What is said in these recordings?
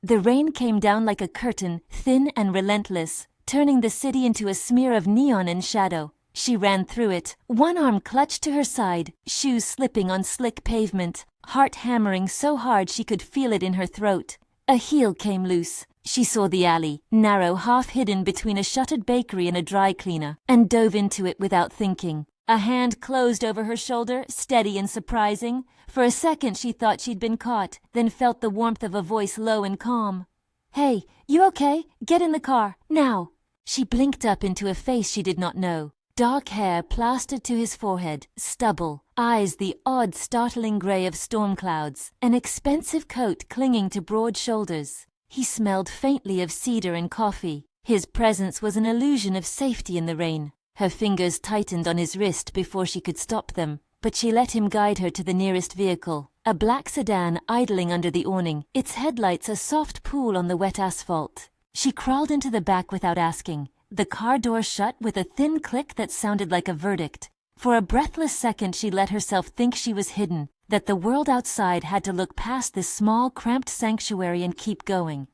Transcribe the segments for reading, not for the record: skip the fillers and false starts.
The rain came down like a curtain, thin and relentless, turning the city into a smear of neon and shadow. She ran through it, one arm clutched to her side, shoes slipping on slick pavement, heart hammering so hard she could feel it in her throat. A heel came loose. She saw the alley, narrow, half-hidden between a shuttered bakery and a dry cleaner, and dove into it without thinking. A hand closed over her shoulder, steady and surprising. For a second she thought she'd been caught, then felt the warmth of a voice low and calm. "Hey, you okay? Get in the car, now!" She blinked up into a face she did not know. Dark hair plastered to his forehead, stubble, eyes the odd, startling gray of storm clouds, an expensive coat clinging to broad shoulders. He smelled faintly of cedar and coffee. His presence was an illusion of safety in the rain. Her fingers tightened on his wrist before she could stop them, but she let him guide her to the nearest vehicle, a black sedan idling under the awning, its headlights a soft pool on the wet asphalt. She crawled into the back without asking. The car door shut with a thin click that sounded like a verdict. For a breathless second she let herself think she was hidden, that the world outside had to look past this small, cramped sanctuary and keep going.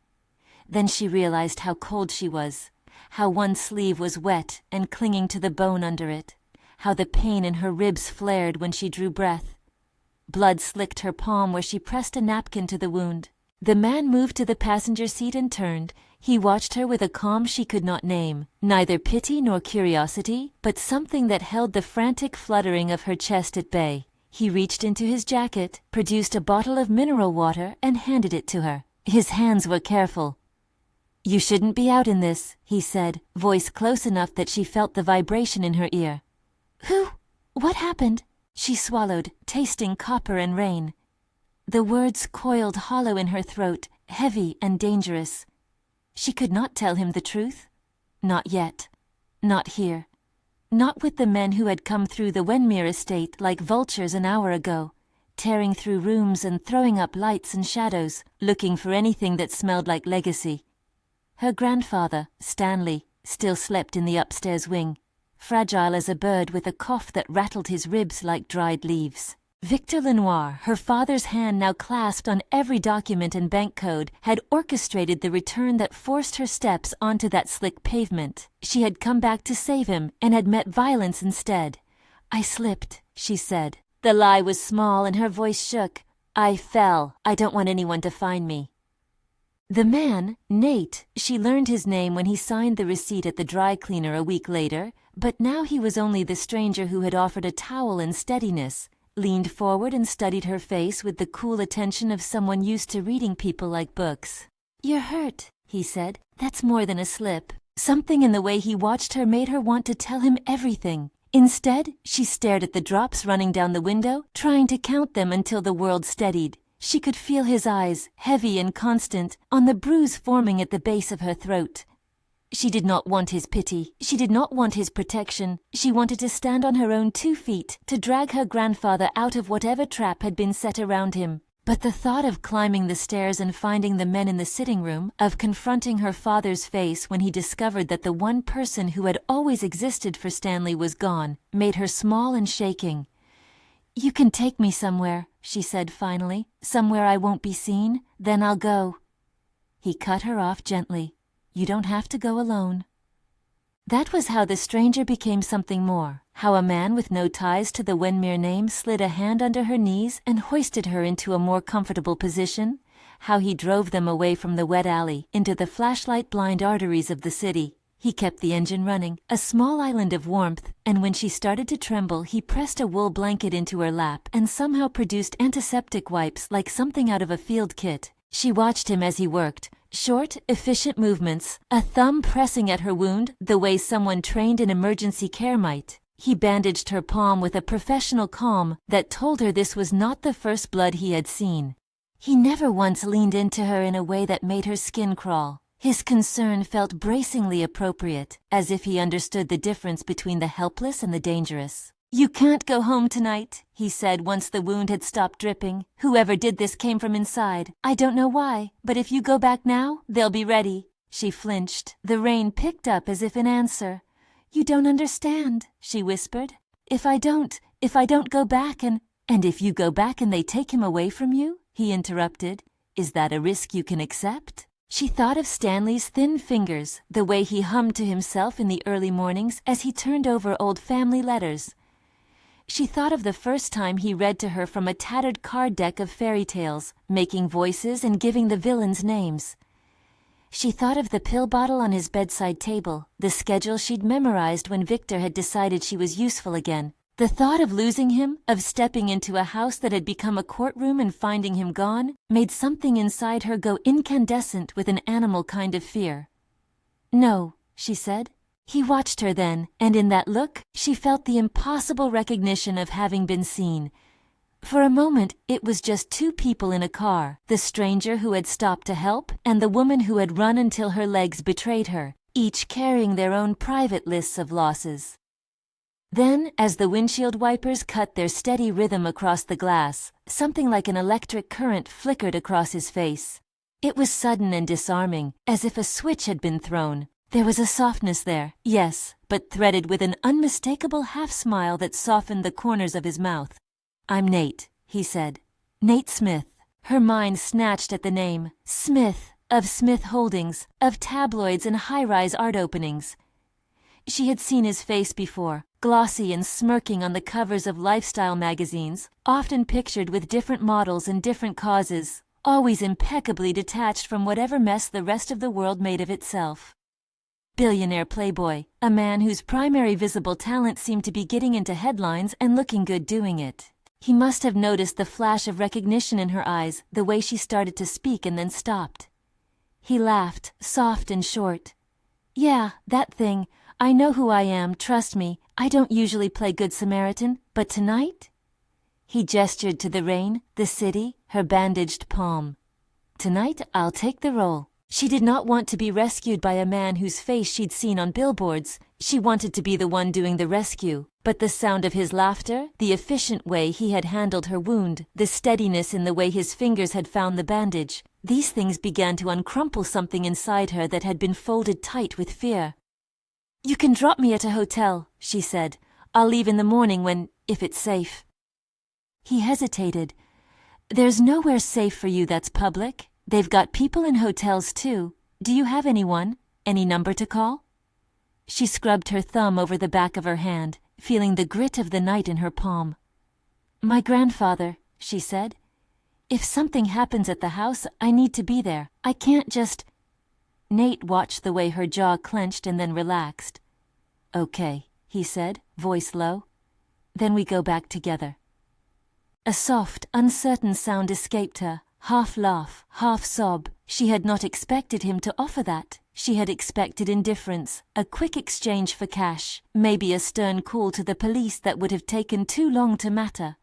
Then she realized how cold she was, how one sleeve was wet and clinging to the bone under it, how the pain in her ribs flared when she drew breath. Blood slicked her palm where she pressed a napkin to the wound. The man moved to the passenger seat and turned. He watched her with a calm she could not name, neither pity nor curiosity, but something that held the frantic fluttering of her chest at bay. He reached into his jacket, produced a bottle of mineral water, and handed it to her. His hands were careful. "You shouldn't be out in this," he said, voice close enough that she felt the vibration in her ear. "Who? What happened?" She swallowed, tasting copper and rain. The words coiled hollow in her throat, heavy and dangerous. She could not tell him the truth. Not yet. Not here. Not with the men who had come through the Wenmere estate like vultures an hour ago, tearing through rooms and throwing up lights and shadows, looking for anything that smelled like legacy. Her grandfather, Stanley, still slept in the upstairs wing, fragile as a bird with a cough that rattled his ribs like dried leaves. Victor Lenoir, her father's hand now clasped on every document and bank code, had orchestrated the return that forced her steps onto that slick pavement. She had come back to save him and had met violence instead. "I slipped," she said. The lie was small and her voice shook. "I fell. I don't want anyone to find me." The man, Nate, she learned his name when he signed the receipt at the dry cleaner a week later, but now he was only the stranger who had offered a towel and steadiness, leaned forward and studied her face with the cool attention of someone used to reading people like books. "You're hurt," he said. "That's more than a slip." Something in the way he watched her made her want to tell him everything. Instead, she stared at the drops running down the window, trying to count them until the world steadied. She could feel his eyes, heavy and constant, on the bruise forming at the base of her throat. She did not want his pity. She did not want his protection. She wanted to stand on her own 2 feet, to drag her grandfather out of whatever trap had been set around him. But the thought of climbing the stairs and finding the men in the sitting room, of confronting her father's face when he discovered that the one person who had always existed for Stanley was gone, made her small and shaking. "You can take me somewhere," she said finally. "Somewhere I won't be seen. Then I'll go." He cut her off gently. "You don't have to go alone." That was how the stranger became something more, how a man with no ties to the Wenmere name slid a hand under her knees and hoisted her into a more comfortable position, how he drove them away from the wet alley into the flashlight-blind arteries of the city. He kept the engine running, a small island of warmth, and when she started to tremble he pressed a wool blanket into her lap and somehow produced antiseptic wipes like something out of a field kit. She watched him as he worked. Short, efficient movements, a thumb pressing at her wound the way someone trained in emergency care might. He bandaged her palm with a professional calm that told her this was not the first blood he had seen. He never once leaned into her in a way that made her skin crawl. His concern felt bracingly appropriate, as if he understood the difference between the helpless and the dangerous. "You can't go home tonight," he said once the wound had stopped dripping. "Whoever did this came from inside. I don't know why, but if you go back now, they'll be ready." She flinched. The rain picked up as if in answer. "You don't understand," she whispered. If I don't go back and if you go back and they take him away from you," he interrupted. Is that a risk you can accept? She thought of Stanley's thin fingers, the way he hummed to himself in the early mornings as he turned over old family letters. She thought of the first time he read to her from a tattered card deck of fairy tales, making voices and giving the villains names. She thought of the pill bottle on his bedside table, the schedule she'd memorized when Victor had decided she was useful again. The thought of losing him, of stepping into a house that had become a courtroom and finding him gone, made something inside her go incandescent with an animal kind of fear. "No," she said. He watched her then, and in that look, she felt the impossible recognition of having been seen. For a moment, it was just two people in a car, the stranger who had stopped to help and the woman who had run until her legs betrayed her, each carrying their own private lists of losses. Then, as the windshield wipers cut their steady rhythm across the glass, something like an electric current flickered across his face. It was sudden and disarming, as if a switch had been thrown. There was a softness there, yes, but threaded with an unmistakable half-smile that softened the corners of his mouth. "I'm Nate," he said. Nate Smith. Her mind snatched at the name. Smith, of Smith Holdings, of tabloids and high-rise art openings. She had seen his face before, glossy and smirking on the covers of lifestyle magazines, often pictured with different models and different causes, always impeccably detached from whatever mess the rest of the world made of itself. Billionaire playboy, a man whose primary visible talent seemed to be getting into headlines and looking good doing it. He must have noticed the flash of recognition in her eyes, the way she started to speak and then stopped. He laughed, soft and short. "Yeah, that thing. I know who I am, trust me. I don't usually play Good Samaritan, but tonight?" He gestured to the rain, the city, her bandaged palm. "Tonight I'll take the role." She did not want to be rescued by a man whose face she'd seen on billboards. She wanted to be the one doing the rescue. But the sound of his laughter, the efficient way he had handled her wound, the steadiness in the way his fingers had found the bandage, these things began to uncrumple something inside her that had been folded tight with fear. "You can drop me at a hotel," she said. "I'll leave in the morning if it's safe." He hesitated. "There's nowhere safe for you that's public. They've got people in hotels too. Do you have anyone? Any number to call?" She scrubbed her thumb over the back of her hand, feeling the grit of the night in her palm. "My grandfather," she said. "If something happens at the house, I need to be there. I can't just—" Nate watched the way her jaw clenched and then relaxed. "Okay," he said, voice low. "Then we go back together." A soft, uncertain sound escaped her. Half laugh, half sob. She had not expected him to offer that. She had expected indifference, a quick exchange for cash, maybe a stern call to the police that would have taken too long to matter.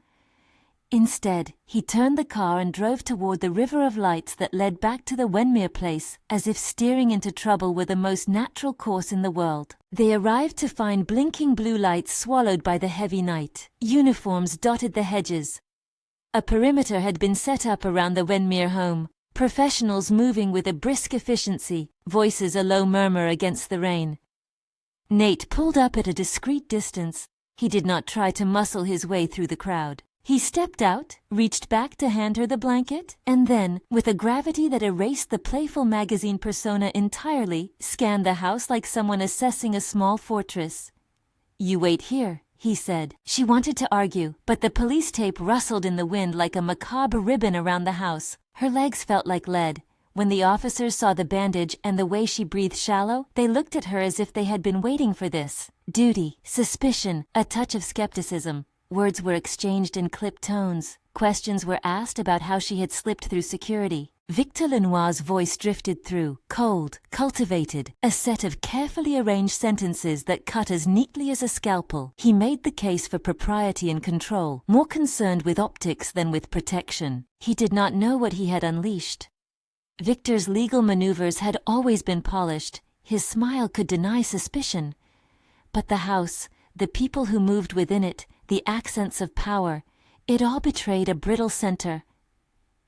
Instead, he turned the car and drove toward the river of lights that led back to the Wenmere place, as if steering into trouble were the most natural course in the world. They arrived to find blinking blue lights swallowed by the heavy night. Uniforms dotted the hedges. A perimeter had been set up around the Wenmere home, professionals moving with a brisk efficiency, voices a low murmur against the rain. Nate pulled up at a discreet distance. He did not try to muscle his way through the crowd. He stepped out, reached back to hand her the blanket, and then, with a gravity that erased the playful magazine persona entirely, scanned the house like someone assessing a small fortress. "You wait here," he said. She wanted to argue, but the police tape rustled in the wind like a macabre ribbon around the house. Her legs felt like lead. When the officers saw the bandage and the way she breathed shallow, they looked at her as if they had been waiting for this. Duty, suspicion, a touch of skepticism. Words were exchanged in clipped tones. Questions were asked about how she had slipped through security. Victor Lenoir's voice drifted through, cold, cultivated, a set of carefully arranged sentences that cut as neatly as a scalpel. He made the case for propriety and control, more concerned with optics than with protection. He did not know what he had unleashed. Victor's legal maneuvers had always been polished. His smile could deny suspicion. But the house, the people who moved within it, the accents of power, it all betrayed a brittle center.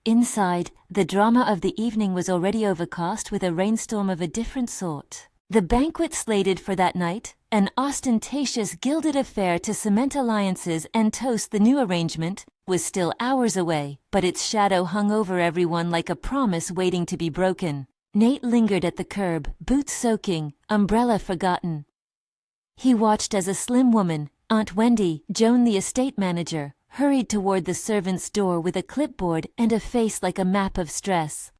Inside, the drama of the evening was already overcast with a rainstorm of a different sort. The banquet slated for that night, an ostentatious gilded affair to cement alliances and toast the new arrangement, was still hours away, but its shadow hung over everyone like a promise waiting to be broken. Nate lingered at the curb, boots soaking, umbrella forgotten. He watched as a slim woman, Aunt Wendy, Joan the estate manager, hurried toward the servant's door with a clipboard and a face like a map of stress.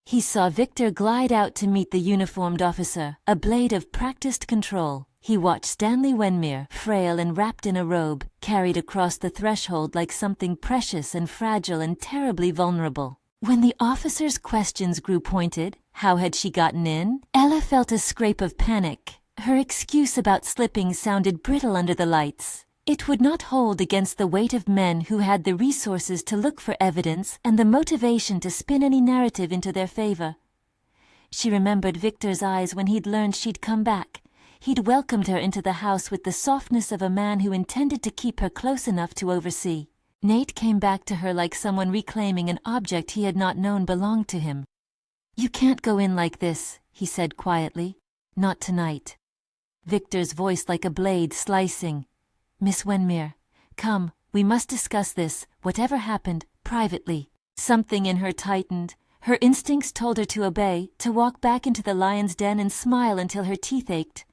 He saw Victor glide out to meet the uniformed officer, a blade of practiced control. He watched Stanley Wenmere, frail and wrapped in a robe, carried across the threshold like something precious and fragile and terribly vulnerable. When the officer's questions grew pointed, how had she gotten in? Ella felt a scrape of panic. Her excuse about slipping sounded brittle under the lights. It would not hold against the weight of men who had the resources to look for evidence and the motivation to spin any narrative into their favor. She remembered Victor's eyes when he'd learned she'd come back. He'd welcomed her into the house with the softness of a man who intended to keep her close enough to oversee. Nate came back to her like someone reclaiming an object he had not known belonged to him. "You can't go in like this," he said quietly. "Not tonight." Victor's voice like a blade slicing. "Miss Wenmere, come, we must discuss this, whatever happened, privately." Something in her tightened. Her instincts told her to obey, to walk back into the lion's den and smile until her teeth ached.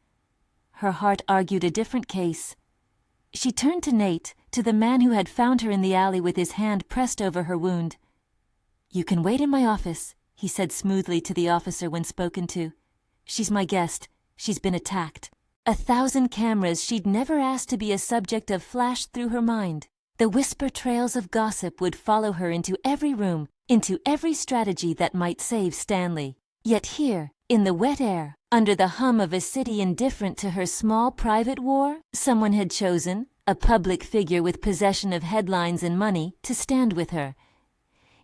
Her heart argued a different case. She turned to Nate, to the man who had found her in the alley with his hand pressed over her wound. "You can wait in my office," he said smoothly to the officer when spoken to. "She's my guest. She's been attacked." 1,000 cameras she'd never asked to be a subject of flashed through her mind. The whisper trails of gossip would follow her into every room, into every strategy that might save Stanley. Yet here, in the wet air, under the hum of a city indifferent to her small private war, someone had chosen, a public figure with possession of headlines and money, to stand with her.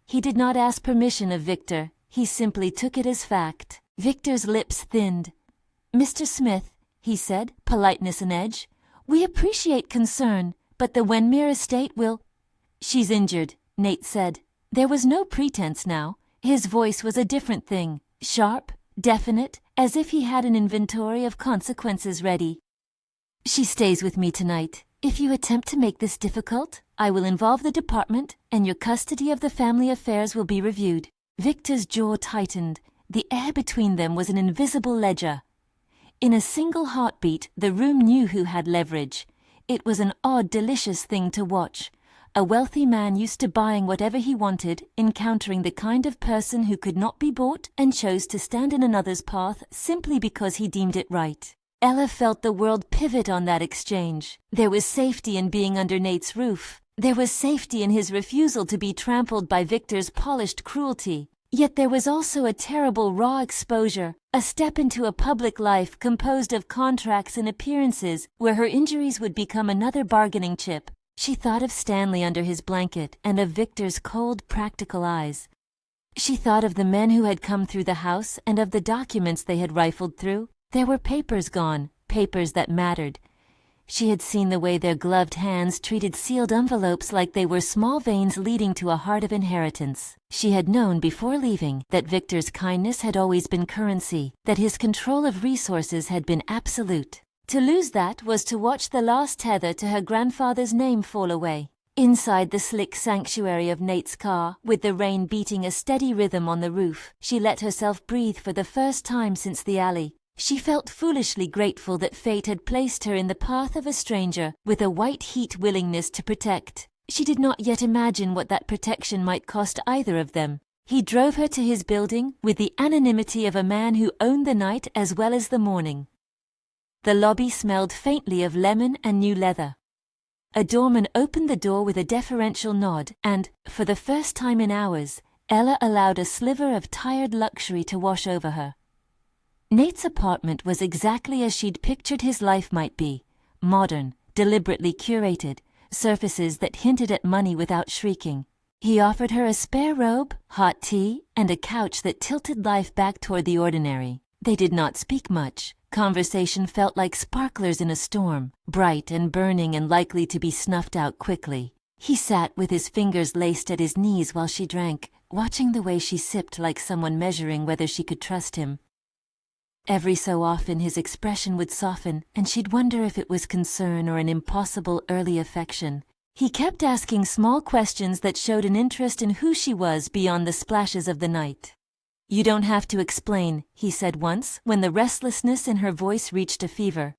He did not ask permission of Victor, he simply took it as fact. Victor's lips thinned. "Mr. Smith," he said, politeness an edge, "we appreciate concern, but the Wenmere estate will—" "She's injured," Nate said. There was no pretense now. His voice was a different thing, sharp, definite, as if he had an inventory of consequences ready. "She stays with me tonight. If you attempt to make this difficult, I will involve the department, and your custody of the family affairs will be reviewed." Victor's jaw tightened. The air between them was an invisible ledger. In a single heartbeat, the room knew who had leverage. It was an odd, delicious thing to watch. A wealthy man used to buying whatever he wanted, encountering the kind of person who could not be bought and chose to stand in another's path simply because he deemed it right. Ella felt the world pivot on that exchange. There was safety in being under Nate's roof. There was safety in his refusal to be trampled by Victor's polished cruelty. Yet there was also a terrible raw exposure, a step into a public life composed of contracts and appearances where her injuries would become another bargaining chip. She thought of Stanley under his blanket and of Victor's cold, practical eyes. She thought of the men who had come through the house and of the documents they had rifled through. There were papers gone, papers that mattered. She had seen the way their gloved hands treated sealed envelopes like they were small veins leading to a heart of inheritance. She had known before leaving that Victor's kindness had always been currency, that his control of resources had been absolute. To lose that was to watch the last tether to her grandfather's name fall away. Inside the slick sanctuary of Nate's car, with the rain beating a steady rhythm on the roof, she let herself breathe for the first time since the alley. She felt foolishly grateful that fate had placed her in the path of a stranger with a white-heat willingness to protect. She did not yet imagine what that protection might cost either of them. He drove her to his building with the anonymity of a man who owned the night as well as the morning. The lobby smelled faintly of lemon and new leather. A doorman opened the door with a deferential nod, and, for the first time in hours, Ella allowed a sliver of tired luxury to wash over her. Nate's apartment was exactly as she'd pictured his life might be, modern, deliberately curated, surfaces that hinted at money without shrieking. He offered her a spare robe, hot tea, and a couch that tilted life back toward the ordinary. They did not speak much. Conversation felt like sparklers in a storm, bright and burning and likely to be snuffed out quickly. He sat with his fingers laced at his knees while she drank, watching the way she sipped like someone measuring whether she could trust him. Every so often his expression would soften, and she'd wonder if it was concern or an impossible early affection. He kept asking small questions that showed an interest in who she was beyond the splashes of the night. "You don't have to explain," he said once, when the restlessness in her voice reached a fever.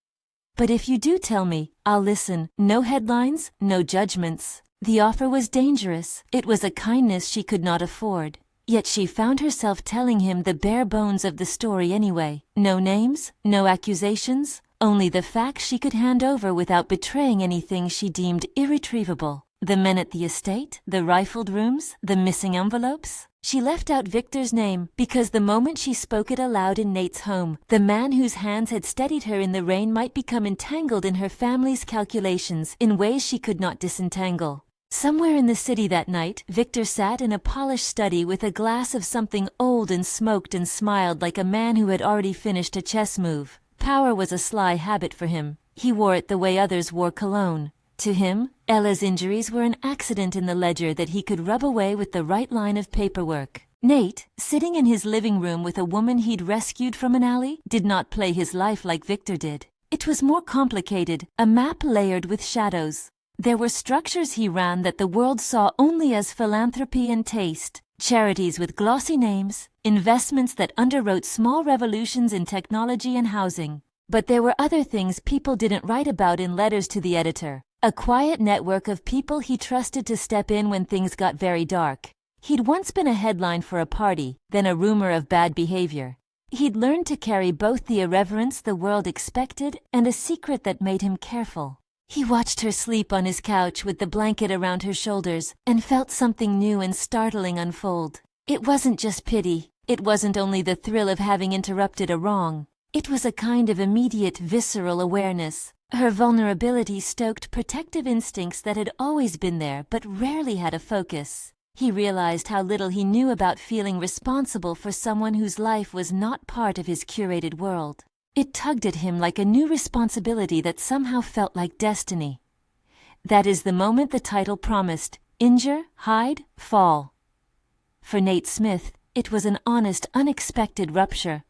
"But if you do tell me, I'll listen. No headlines, no judgments." The offer was dangerous. It was a kindness she could not afford. Yet she found herself telling him the bare bones of the story anyway. No names, no accusations, only the facts she could hand over without betraying anything she deemed irretrievable. The men at the estate, the rifled rooms, the missing envelopes. She left out Victor's name because the moment she spoke it aloud in Nate's home, the man whose hands had steadied her in the rain might become entangled in her family's calculations in ways she could not disentangle. Somewhere in the city that night, Victor sat in a polished study with a glass of something old and smoked and smiled like a man who had already finished a chess move. Power was a sly habit for him. He wore it the way others wore cologne. To him, Ella's injuries were an accident in the ledger that he could rub away with the right line of paperwork. Nate, sitting in his living room with a woman he'd rescued from an alley, did not play his life like Victor did. It was more complicated, a map layered with shadows. There were structures he ran that the world saw only as philanthropy and taste, charities with glossy names, investments that underwrote small revolutions in technology and housing. But there were other things people didn't write about in letters to the editor. A quiet network of people he trusted to step in when things got very dark. He'd once been a headline for a party, then a rumor of bad behavior. He'd learned to carry both the irreverence the world expected and a secret that made him careful. He watched her sleep on his couch with the blanket around her shoulders and felt something new and startling unfold. It wasn't just pity. It wasn't only the thrill of having interrupted a wrong. It was a kind of immediate, visceral awareness. Her vulnerability stoked protective instincts that had always been there but rarely had a focus. He realized how little he knew about feeling responsible for someone whose life was not part of his curated world. It tugged at him like a new responsibility that somehow felt like destiny. That is the moment the title promised: injure, hide, fall. For Nate Smith, it was an honest, unexpected rupture.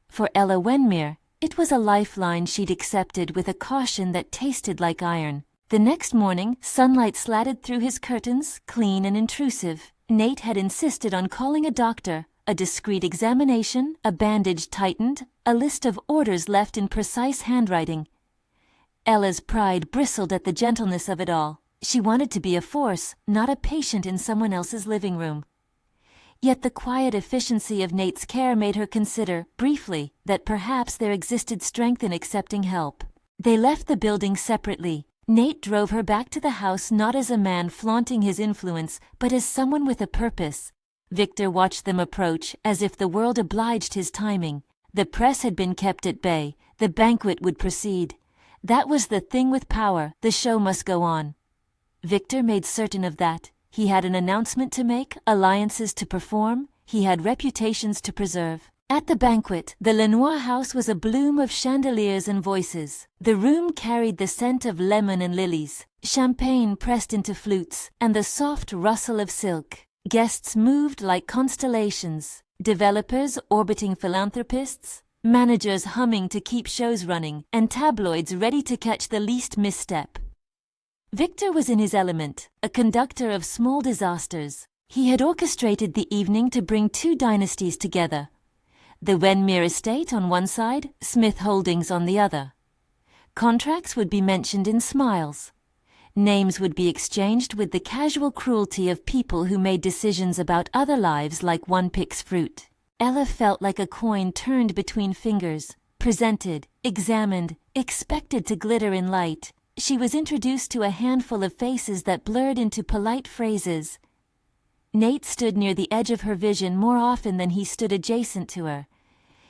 For Ella Wenmere, it was a lifeline she'd accepted with a caution that tasted like iron. The next morning, sunlight slatted through his curtains, clean and intrusive. Nate had insisted on calling a doctor. A discreet examination, a bandage tightened, a list of orders left in precise handwriting. Ella's pride bristled at the gentleness of it all. She wanted to be a force, not a patient in someone else's living room. Yet the quiet efficiency of Nate's care made her consider, briefly, that perhaps there existed strength in accepting help. They left the building separately. Nate drove her back to the house not as a man flaunting his influence, but as someone with a purpose. Victor watched them approach as if the world obliged his timing. The press had been kept at bay. The banquet would proceed. That was the thing with power. The show must go on. Victor made certain of that. He had an announcement to make, alliances to perform. He had reputations to preserve. At the banquet, the Lenoir house was a bloom of chandeliers and voices. The room carried the scent of lemon and lilies, champagne pressed into flutes, and the soft rustle of silk. Guests moved like constellations, developers orbiting philanthropists, managers humming to keep shows running, and tabloids ready to catch the least misstep. Victor was in his element, a conductor of small disasters. He had orchestrated the evening to bring two dynasties together. The Wenmere estate on one side, Smith Holdings on the other. Contracts would be mentioned in smiles. Names would be exchanged with the casual cruelty of people who made decisions about other lives like one picks fruit. Ella felt like a coin turned between fingers, presented, examined, expected to glitter in light. She was introduced to a handful of faces that blurred into polite phrases. Nate stood near the edge of her vision more often than he stood adjacent to her.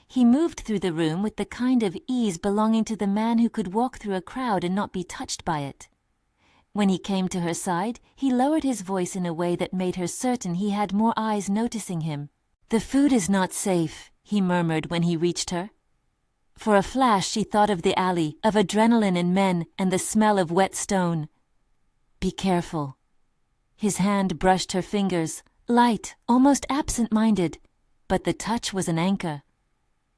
He moved through the room with the kind of ease belonging to the man who could walk through a crowd and not be touched by it. When he came to her side, he lowered his voice in a way that made her certain he had more eyes noticing him. "The food is not safe," he murmured when he reached her. For a flash she thought of the alley, of adrenaline and men, and the smell of wet stone. "Be careful." His hand brushed her fingers, light, almost absent-minded, but the touch was an anchor.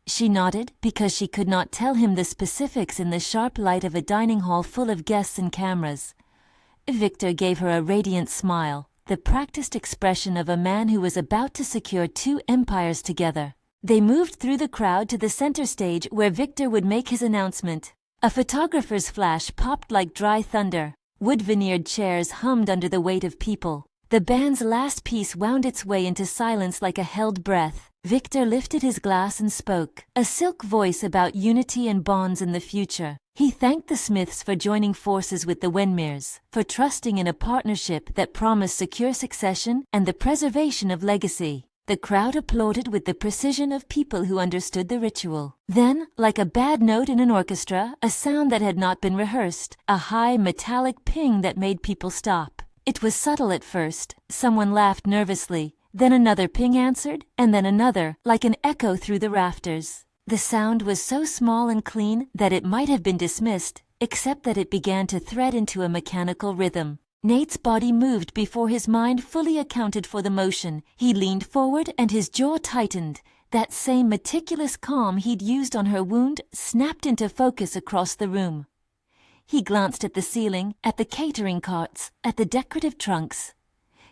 She nodded because she could not tell him the specifics in the sharp light of a dining hall full of guests and cameras. Victor gave her a radiant smile, the practiced expression of a man who was about to secure two empires together. They moved through the crowd to the center stage where Victor would make his announcement. A photographer's flash popped like dry thunder. Wood-veneered chairs hummed under the weight of people. The band's last piece wound its way into silence like a held breath. Victor lifted his glass and spoke, a silk voice about unity and bonds in the future. He thanked the Smiths for joining forces with the Wenmeers, for trusting in a partnership that promised secure succession and the preservation of legacy. The crowd applauded with the precision of people who understood the ritual. Then, like a bad note in an orchestra, a sound that had not been rehearsed, a high metallic ping that made people stop. It was subtle at first. Someone laughed nervously. Then another ping answered, and then another, like an echo through the rafters. The sound was so small and clean that it might have been dismissed, except that it began to thread into a mechanical rhythm. Nate's body moved before his mind fully accounted for the motion. He leaned forward and his jaw tightened. That same meticulous calm he'd used on her wound snapped into focus across the room. He glanced at the ceiling, at the catering carts, at the decorative trunks.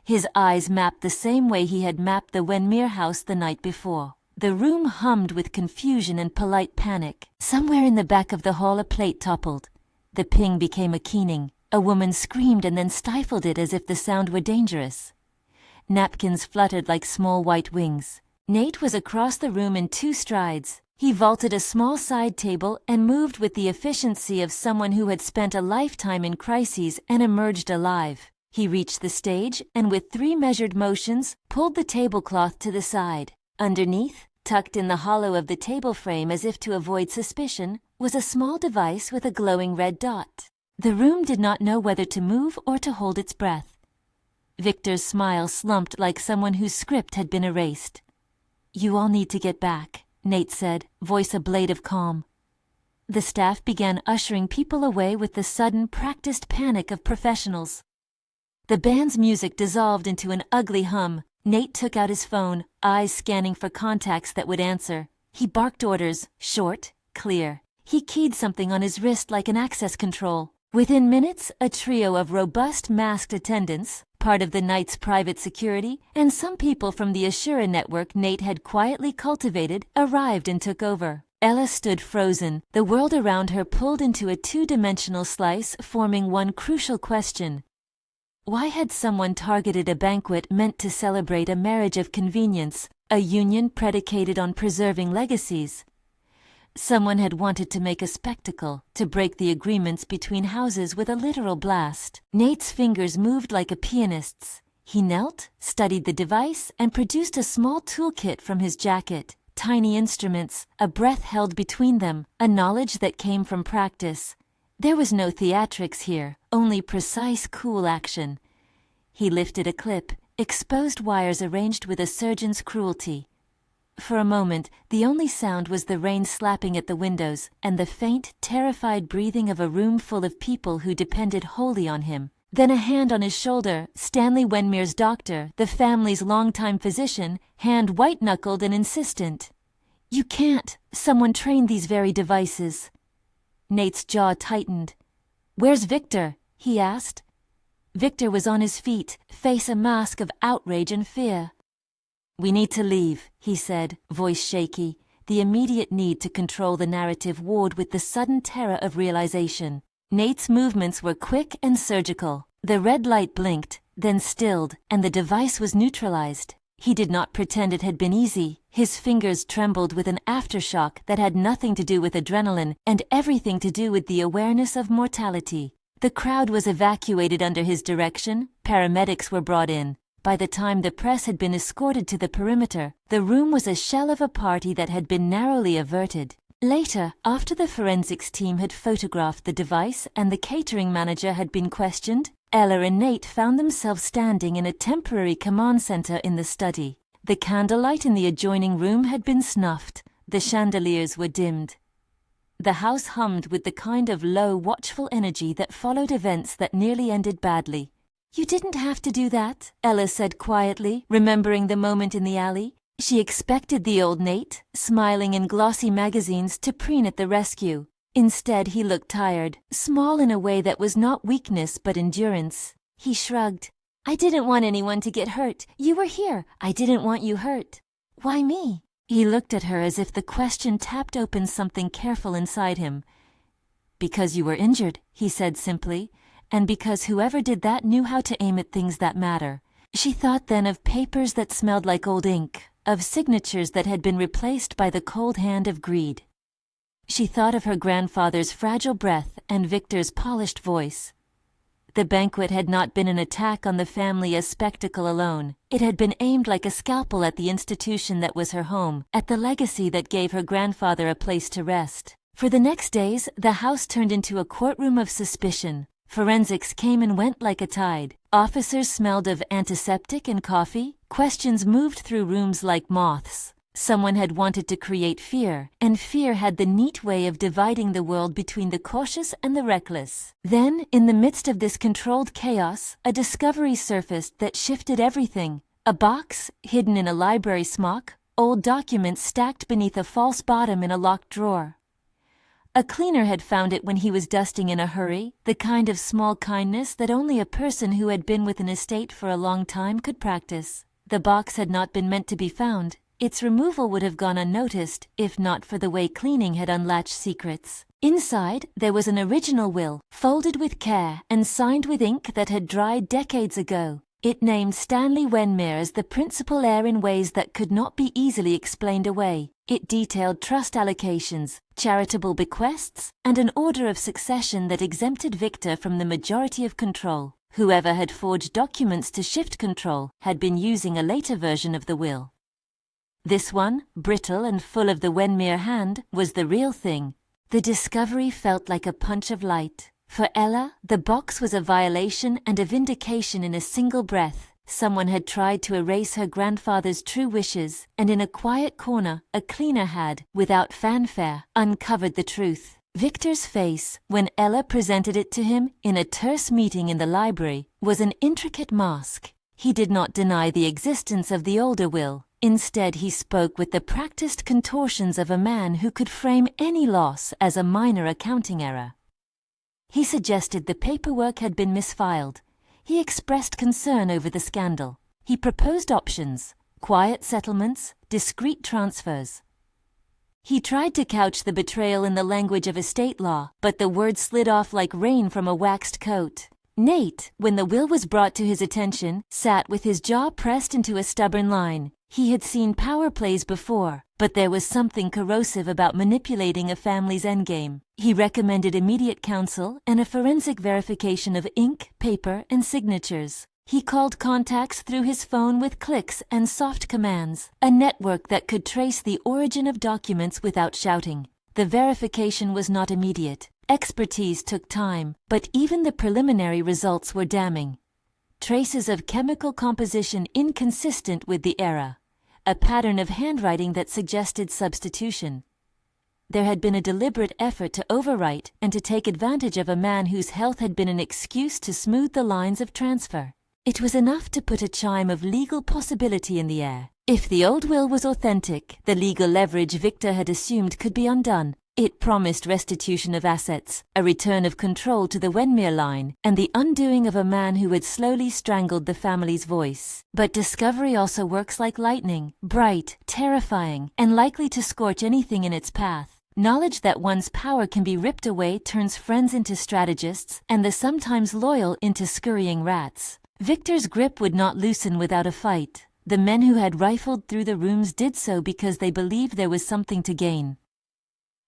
His eyes mapped the same way he had mapped the Wenmere house the night before. The room hummed with confusion and polite panic. Somewhere in the back of the hall a plate toppled. The ping became a keening. A woman screamed and then stifled it as if the sound were dangerous. Napkins fluttered like small white wings. Nate was across the room in 2 strides. He vaulted a small side table and moved with the efficiency of someone who had spent a lifetime in crises and emerged alive. He reached the stage and with 3 measured motions pulled the tablecloth to the side. Underneath, tucked in the hollow of the table frame as if to avoid suspicion, was a small device with a glowing red dot. The room did not know whether to move or to hold its breath. Victor's smile slumped like someone whose script had been erased. "You all need to get back," Nate said, voice a blade of calm. The staff began ushering people away with the sudden, practiced panic of professionals. The band's music dissolved into an ugly hum. Nate took out his phone, eyes scanning for contacts that would answer. He barked orders, short, clear. He keyed something on his wrist like an access control. Within minutes, a trio of robust masked attendants, part of the night's private security, and some people from the Assura network Nate had quietly cultivated, arrived and took over. Ella stood frozen, the world around her pulled into a 2-dimensional slice, forming one crucial question. Why had someone targeted a banquet meant to celebrate a marriage of convenience, a union predicated on preserving legacies? Someone had wanted to make a spectacle, to break the agreements between houses with a literal blast. Nate's fingers moved like a pianist's. He knelt, studied the device, and produced a small toolkit from his jacket. Tiny instruments, a breath held between them, a knowledge that came from practice. There was no theatrics here, only precise, cool action. He lifted a clip, exposed wires arranged with a surgeon's cruelty. For a moment, the only sound was the rain slapping at the windows and the faint, terrified breathing of a room full of people who depended wholly on him. Then a hand on his shoulder, Stanley Wenmere's doctor, the family's longtime physician, hand white-knuckled and insistent. "You can't. Someone trained these very devices." Nate's jaw tightened. "Where's Victor?" he asked. Victor was on his feet, face a mask of outrage and fear. "We need to leave," he said, voice shaky. The immediate need to control the narrative warred with the sudden terror of realization. Nate's movements were quick and surgical. The red light blinked, then stilled, and the device was neutralized. He did not pretend it had been easy. His fingers trembled with an aftershock that had nothing to do with adrenaline and everything to do with the awareness of mortality. The crowd was evacuated under his direction. Paramedics were brought in. By the time the press had been escorted to the perimeter, the room was a shell of a party that had been narrowly averted. Later, after the forensics team had photographed the device and the catering manager had been questioned, Ella and Nate found themselves standing in a temporary command center in the study. The candlelight in the adjoining room had been snuffed. The chandeliers were dimmed. The house hummed with the kind of low, watchful energy that followed events that nearly ended badly. "You didn't have to do that," Ella said quietly, remembering the moment in the alley. She expected the old Nate, smiling in glossy magazines, to preen at the rescue. Instead, he looked tired, small in a way that was not weakness but endurance. He shrugged. I didn't want anyone to get hurt. You were here. I didn't want you hurt. Why me? He looked at her as if the question tapped open something careful inside him. Because you were injured, he said simply, and because whoever did that knew how to aim at things that matter. She thought then of papers that smelled like old ink, of signatures that had been replaced by the cold hand of greed. She thought of her grandfather's fragile breath and Victor's polished voice. The banquet had not been an attack on the family as spectacle alone. It had been aimed like a scalpel at the institution that was her home, at the legacy that gave her grandfather a place to rest. For the next days, the house turned into a courtroom of suspicion. Forensics came and went like a tide. Officers smelled of antiseptic and coffee. Questions moved through rooms like moths. Someone had wanted to create fear, and fear had the neat way of dividing the world between the cautious and the reckless. Then, in the midst of this controlled chaos, a discovery surfaced that shifted everything. A box, hidden in a library smock, old documents stacked beneath a false bottom in a locked drawer. A cleaner had found it when he was dusting in a hurry, the kind of small kindness that only a person who had been with an estate for a long time could practice. The box had not been meant to be found. Its removal would have gone unnoticed, if not for the way cleaning had unlatched secrets. Inside, there was an original will, folded with care and signed with ink that had dried decades ago. It named Stanley Wenmere as the principal heir in ways that could not be easily explained away. It detailed trust allocations, charitable bequests, and an order of succession that exempted Victor from the majority of control. Whoever had forged documents to shift control had been using a later version of the will. This one, brittle and full of the Wenmere hand, was the real thing. The discovery felt like a punch of light. For Ella, the box was a violation and a vindication in a single breath. Someone had tried to erase her grandfather's true wishes, and in a quiet corner, a cleaner had, without fanfare, uncovered the truth. Victor's face, when Ella presented it to him in a terse meeting in the library, was an intricate mask. He did not deny the existence of the older will. Instead, he spoke with the practiced contortions of a man who could frame any loss as a minor accounting error. He suggested the paperwork had been misfiled. He expressed concern over the scandal. He proposed options: quiet settlements, discreet transfers. He tried to couch the betrayal in the language of estate law, but the words slid off like rain from a waxed coat. Nate, when the will was brought to his attention, sat with his jaw pressed into a stubborn line. He had seen power plays before, but there was something corrosive about manipulating a family's endgame. He recommended immediate counsel and a forensic verification of ink, paper, and signatures. He called contacts through his phone with clicks and soft commands, a network that could trace the origin of documents without shouting. The verification was not immediate. Expertise took time, but even the preliminary results were damning. Traces of chemical composition inconsistent with the era. A pattern of handwriting that suggested substitution. There had been a deliberate effort to overwrite and to take advantage of a man whose health had been an excuse to smooth the lines of transfer. It was enough to put a chime of legal possibility in the air. If the old will was authentic, the legal leverage Victor had assumed could be undone. It promised restitution of assets, a return of control to the Wenmere line, and the undoing of a man who had slowly strangled the family's voice. But discovery also works like lightning, bright, terrifying, and likely to scorch anything in its path. Knowledge that one's power can be ripped away turns friends into strategists, and the sometimes loyal into scurrying rats. Victor's grip would not loosen without a fight. The men who had rifled through the rooms did so because they believed there was something to gain.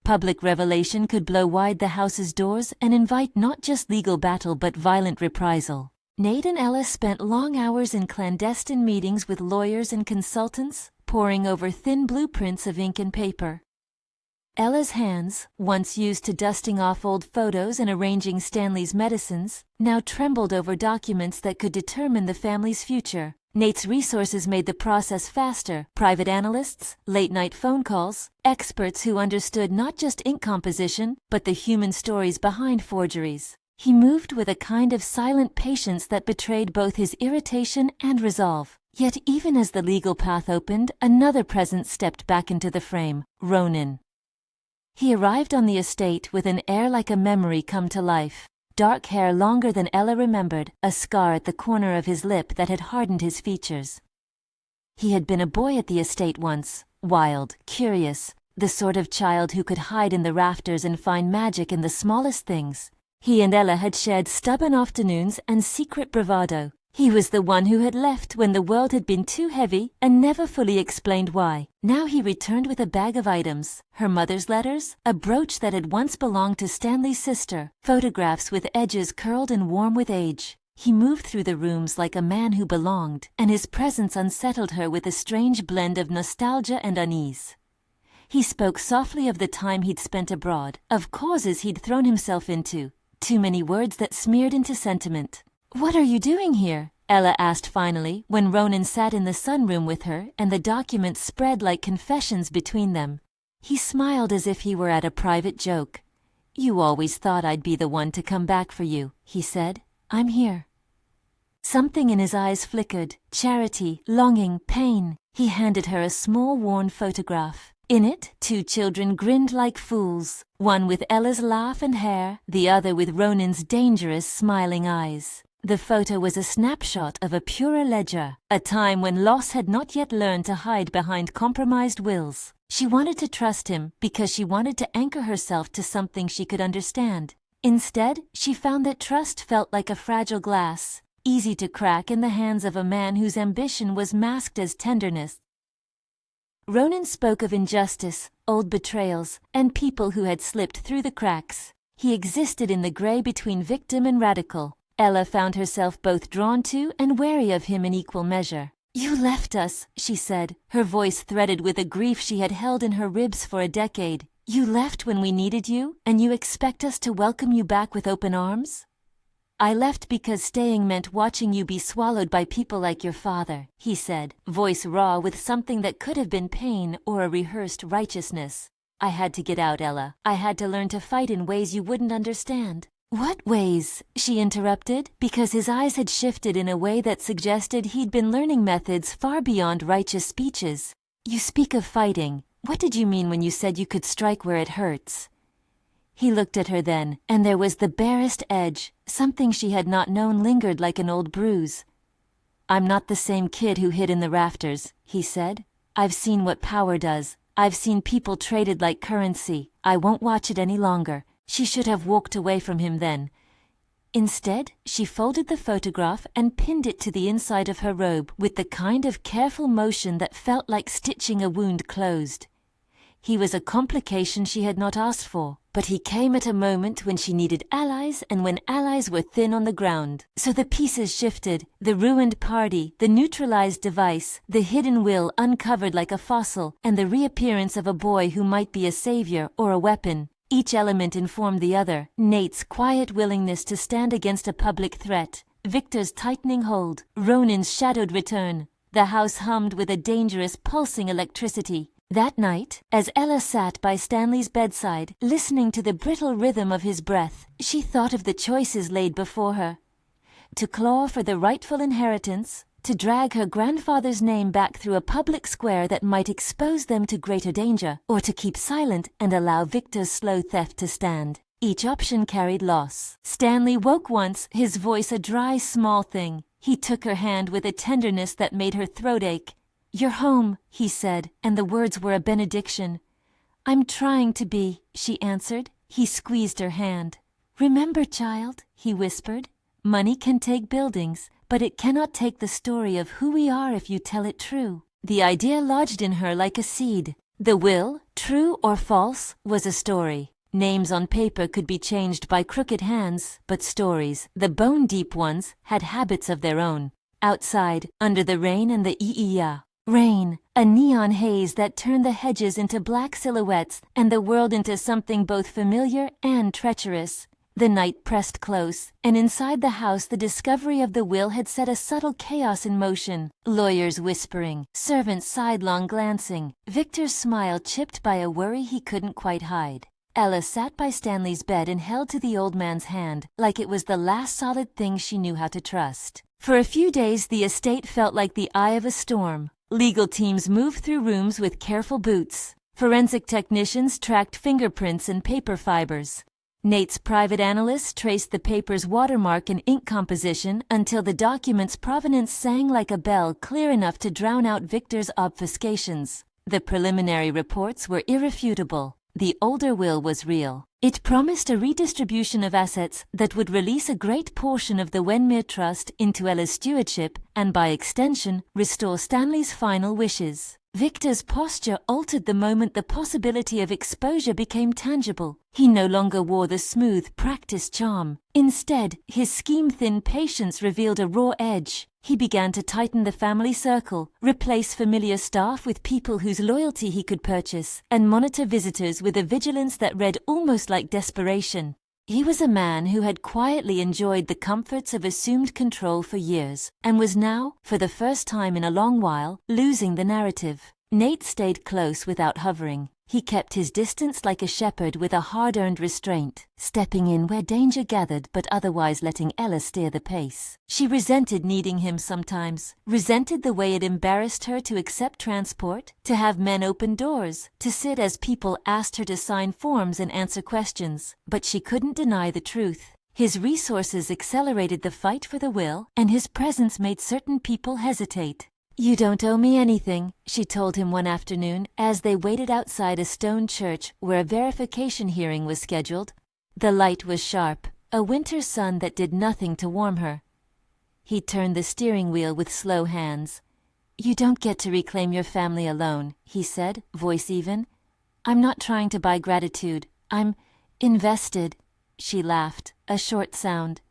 Public revelation could blow wide the house's doors and invite not just legal battle but violent reprisal. Nate and Ella spent long hours in clandestine meetings with lawyers and consultants, poring over thin blueprints of ink and paper. Ella's hands, once used to dusting off old photos and arranging Stanley's medicines, now trembled over documents that could determine the family's future. Nate's resources made the process faster: private analysts, late-night phone calls, experts who understood not just ink composition, but the human stories behind forgeries. He moved with a kind of silent patience that betrayed both his irritation and resolve. Yet even as the legal path opened, another presence stepped back into the frame: Ronan. He arrived on the estate with an air like a memory come to life. Dark hair longer than Ella remembered, a scar at the corner of his lip that had hardened his features. He had been a boy at the estate once, wild, curious, the sort of child who could hide in the rafters and find magic in the smallest things. He and Ella had shared stubborn afternoons and secret bravado. He was the one who had left when the world had been too heavy and never fully explained why. Now he returned with a bag of items, her mother's letters, a brooch that had once belonged to Stanley's sister, photographs with edges curled and warm with age. He moved through the rooms like a man who belonged, and his presence unsettled her with a strange blend of nostalgia and unease. He spoke softly of the time he'd spent abroad, of causes he'd thrown himself into, too many words that smeared into sentiment. "What are you doing here?" Ella asked finally, when Ronan sat in the sunroom with her and the documents spread like confessions between them. He smiled as if he were at a private joke. "You always thought I'd be the one to come back for you," he said. "I'm here." Something in his eyes flickered, charity, longing, pain. He handed her a small worn photograph. In it, two children grinned like fools, one with Ella's laugh and hair, the other with Ronan's dangerous, smiling eyes. The photo was a snapshot of a purer ledger, a time when loss had not yet learned to hide behind compromised wills. She wanted to trust him because she wanted to anchor herself to something she could understand. Instead, she found that trust felt like a fragile glass, easy to crack in the hands of a man whose ambition was masked as tenderness. Ronan spoke of injustice, old betrayals, and people who had slipped through the cracks. He existed in the gray between victim and radical. Ella found herself both drawn to and wary of him in equal measure. "You left us," she said, her voice threaded with a grief she had held in her ribs for a decade. "You left when we needed you, and you expect us to welcome you back with open arms?" "I left because staying meant watching you be swallowed by people like your father," he said, voice raw with something that could have been pain or a rehearsed righteousness. "I had to get out, Ella. I had to learn to fight in ways you wouldn't understand." "What ways?" she interrupted, because his eyes had shifted in a way that suggested he'd been learning methods far beyond righteous speeches. "You speak of fighting. What did you mean when you said you could strike where it hurts?" He looked at her then, and there was the barest edge, something she had not known lingered like an old bruise. "I'm not the same kid who hid in the rafters," he said. "I've seen what power does. I've seen people traded like currency. I won't watch it any longer." She should have walked away from him then. Instead, she folded the photograph and pinned it to the inside of her robe with the kind of careful motion that felt like stitching a wound closed. He was a complication she had not asked for, but he came at a moment when she needed allies and when allies were thin on the ground. So the pieces shifted, the ruined party, the neutralized device, the hidden will uncovered like a fossil, and the reappearance of a boy who might be a savior or a weapon. Each element informed the other. Nate's quiet willingness to stand against a public threat, Victor's tightening hold, Ronan's shadowed return. The house hummed with a dangerous, pulsing electricity. That night, as Ella sat by Stanley's bedside, listening to the brittle rhythm of his breath, she thought of the choices laid before her. To claw for the rightful inheritance, to drag her grandfather's name back through a public square that might expose them to greater danger, or to keep silent and allow Victor's slow theft to stand. Each option carried loss. Stanley woke once, his voice a dry, small thing. He took her hand with a tenderness that made her throat ache. "You're home," he said, and the words were a benediction. "I'm trying to be," she answered. He squeezed her hand. "Remember, child," he whispered, "money can take buildings, but it cannot take the story of who we are if you tell it true." The idea lodged in her like a seed. The will, true or false, was a story. Names on paper could be changed by crooked hands, but stories, the bone-deep ones, had habits of their own. Outside, under the rain and the iya. Rain, a neon haze that turned the hedges into black silhouettes and the world into something both familiar and treacherous. The night pressed close, and inside the house the discovery of the will had set a subtle chaos in motion. Lawyers whispering, servants sidelong glancing, Victor's smile chipped by a worry he couldn't quite hide. Ella sat by Stanley's bed and held to the old man's hand, like it was the last solid thing she knew how to trust. For a few days the estate felt like the eye of a storm. Legal teams moved through rooms with careful boots. Forensic technicians tracked fingerprints and paper fibers. Nate's private analysts traced the paper's watermark and ink composition until the document's provenance sang like a bell clear enough to drown out Victor's obfuscations. The preliminary reports were irrefutable. The older will was real. It promised a redistribution of assets that would release a great portion of the Wenmere Trust into Ella's stewardship and, by extension, restore Stanley's final wishes. Victor's posture altered the moment the possibility of exposure became tangible. He no longer wore the smooth, practiced charm. Instead, his scheme-thin patience revealed a raw edge. He began to tighten the family circle, replace familiar staff with people whose loyalty he could purchase, and monitor visitors with a vigilance that read almost like desperation. He was a man who had quietly enjoyed the comforts of assumed control for years, and was now, for the first time in a long while, losing the narrative. Nate stayed close without hovering. He kept his distance like a shepherd with a hard-earned restraint, stepping in where danger gathered but otherwise letting Ella steer the pace. She resented needing him sometimes, resented the way it embarrassed her to accept transport, to have men open doors, to sit as people asked her to sign forms and answer questions. But she couldn't deny the truth. His resources accelerated the fight for the will, and his presence made certain people hesitate. "You don't owe me anything," she told him one afternoon as they waited outside a stone church where a verification hearing was scheduled. The light was sharp, a winter sun that did nothing to warm her. He turned the steering wheel with slow hands. "You don't get to reclaim your family alone," he said, voice even. "I'm not trying to buy gratitude. I'm invested." She laughed, a short sound.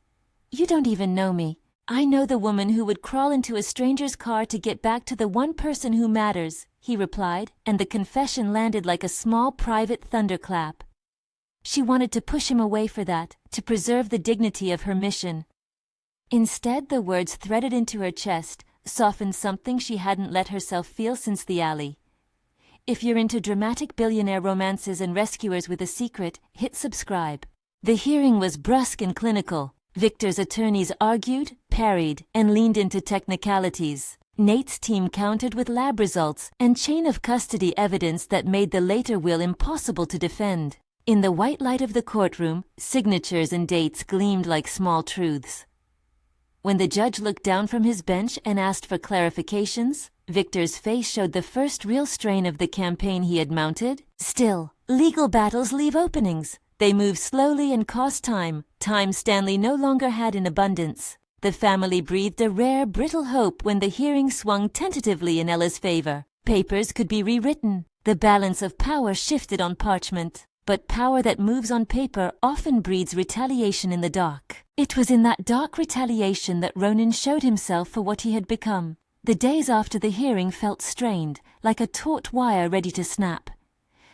"You don't even know me. I know the woman who would crawl into a stranger's car to get back to the one person who matters," he replied, and the confession landed like a small private thunderclap. She wanted to push him away for that, to preserve the dignity of her mission. Instead, the words threaded into her chest, softened something she hadn't let herself feel since the alley. If you're into dramatic billionaire romances and rescuers with a secret, hit subscribe. The hearing was brusque and clinical. Victor's attorneys argued, parried, and leaned into technicalities. Nate's team countered with lab results and chain of custody evidence that made the later will impossible to defend. In the white light of the courtroom, signatures and dates gleamed like small truths. When the judge looked down from his bench and asked for clarifications, Victor's face showed the first real strain of the campaign he had mounted. Still, legal battles leave openings. They move slowly and cost time Stanley no longer had in abundance. The family breathed a rare, brittle hope when the hearing swung tentatively in Ella's favor. Papers could be rewritten. The balance of power shifted on parchment. But power that moves on paper often breeds retaliation in the dark. It was in that dark retaliation that Ronan showed himself for what he had become. The days after the hearing felt strained, like a taut wire ready to snap.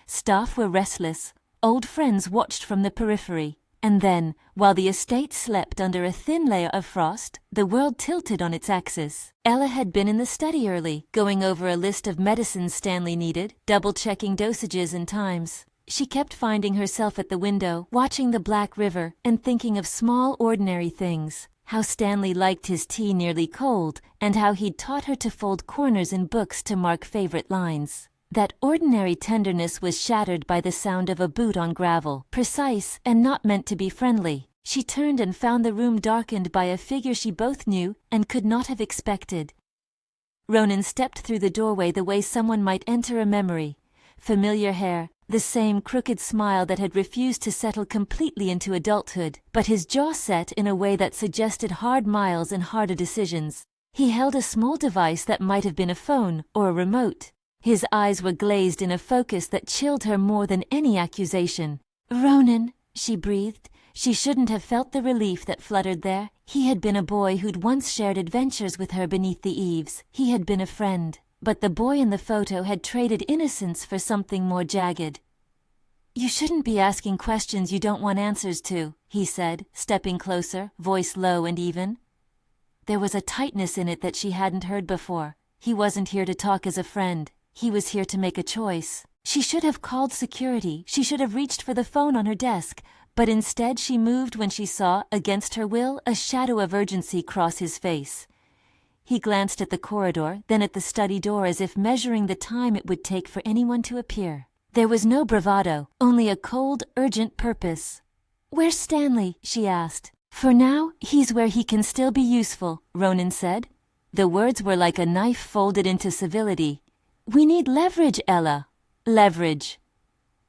Staff were restless. Old friends watched from the periphery. And then, while the estate slept under a thin layer of frost, the world tilted on its axis. Ella had been in the study early, going over a list of medicines Stanley needed, double-checking dosages and times. She kept finding herself at the window, watching the Black River, and thinking of small, ordinary things. How Stanley liked his tea nearly cold, and how he'd taught her to fold corners in books to mark favorite lines. That ordinary tenderness was shattered by the sound of a boot on gravel, precise and not meant to be friendly. She turned and found the room darkened by a figure she both knew and could not have expected. Ronan stepped through the doorway the way someone might enter a memory. Familiar hair, the same crooked smile that had refused to settle completely into adulthood, but his jaw set in a way that suggested hard miles and harder decisions. He held a small device that might have been a phone or a remote. His eyes were glazed in a focus that chilled her more than any accusation. "Ronan," she breathed. She shouldn't have felt the relief that fluttered there. He had been a boy who'd once shared adventures with her beneath the eaves. He had been a friend. But the boy in the photo had traded innocence for something more jagged. "You shouldn't be asking questions you don't want answers to," he said, stepping closer, voice low and even. There was a tightness in it that she hadn't heard before. He wasn't here to talk as a friend. He was here to make a choice. She should have called security. She should have reached for the phone on her desk. But instead she moved when she saw, against her will, a shadow of urgency cross his face. He glanced at the corridor, then at the study door as if measuring the time it would take for anyone to appear. There was no bravado, only a cold, urgent purpose. "Where's Stanley?" she asked. "For now, he's where he can still be useful," Ronan said. The words were like a knife folded into civility. "We need leverage, Ella." Leverage.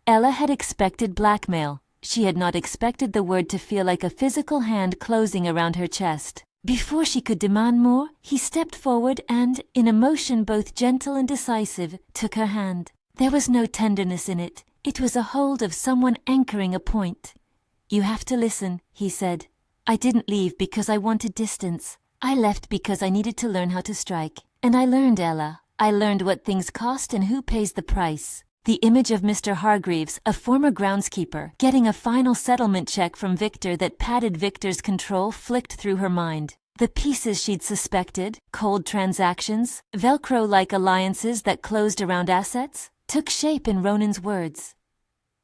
Ella had expected blackmail. She had not expected the word to feel like a physical hand closing around her chest. Before she could demand more, he stepped forward and, in a motion both gentle and decisive, took her hand. There was no tenderness in it. It was a hold of someone anchoring a point. "You have to listen," he said. "I didn't leave because I wanted distance. I left because I needed to learn how to strike. And I learned, Ella. I learned what things cost and who pays the price." The image of Mr. Hargreaves, a former groundskeeper, getting a final settlement check from Victor that padded Victor's control flicked through her mind. The pieces she'd suspected, cold transactions, Velcro-like alliances that closed around assets, took shape in Ronan's words.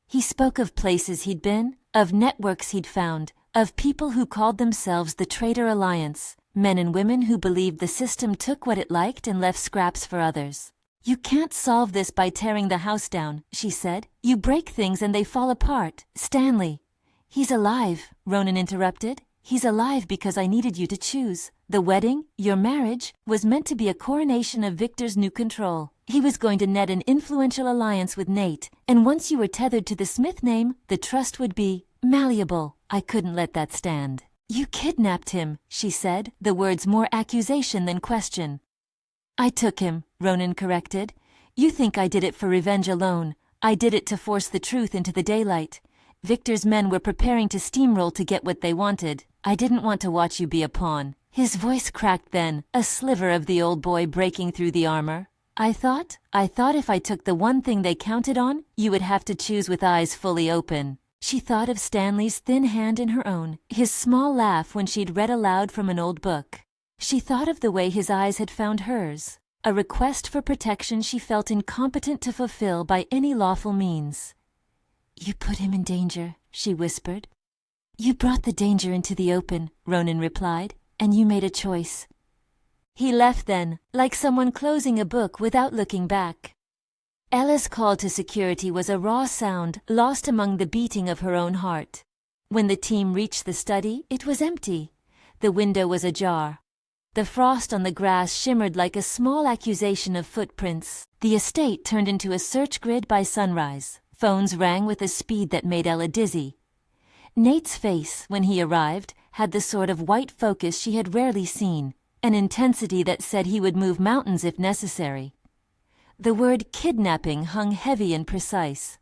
He spoke of places he'd been, of networks he'd found, of people who called themselves the Traitor Alliance, men and women who believed the system took what it liked and left scraps for others. "You can't solve this by tearing the house down," she said. "You break things and they fall apart. Stanley." "He's alive," Ronan interrupted. "He's alive because I needed you to choose. The wedding, your marriage, was meant to be a coronation of Victor's new control. He was going to net an influential alliance with Nate, and once you were tethered to the Smith name, the trust would be malleable. I couldn't let that stand." "You kidnapped him," she said, the words more accusation than question. "I took him," Ronan corrected. "You think I did it for revenge alone. I did it to force the truth into the daylight. Victor's men were preparing to steamroll to get what they wanted. I didn't want to watch you be a pawn." His voice cracked then, a sliver of the old boy breaking through the armor. I thought if I took the one thing they counted on, you would have to choose with eyes fully open." She thought of Stanley's thin hand in her own, his small laugh when she'd read aloud from an old book. She thought of the way his eyes had found hers, a request for protection she felt incompetent to fulfill by any lawful means. "You put him in danger," she whispered. "You brought the danger into the open," Ronan replied, "and you made a choice." He left then, like someone closing a book without looking back. Ella's call to security was a raw sound lost among the beating of her own heart. When the team reached the study, it was empty. The window was ajar. The frost on the grass shimmered like a small accusation of footprints. The estate turned into a search grid by sunrise. Phones rang with a speed that made Ella dizzy. Nate's face, when he arrived, had the sort of white focus she had rarely seen, an intensity that said he would move mountains if necessary. The word kidnapping hung heavy and precise.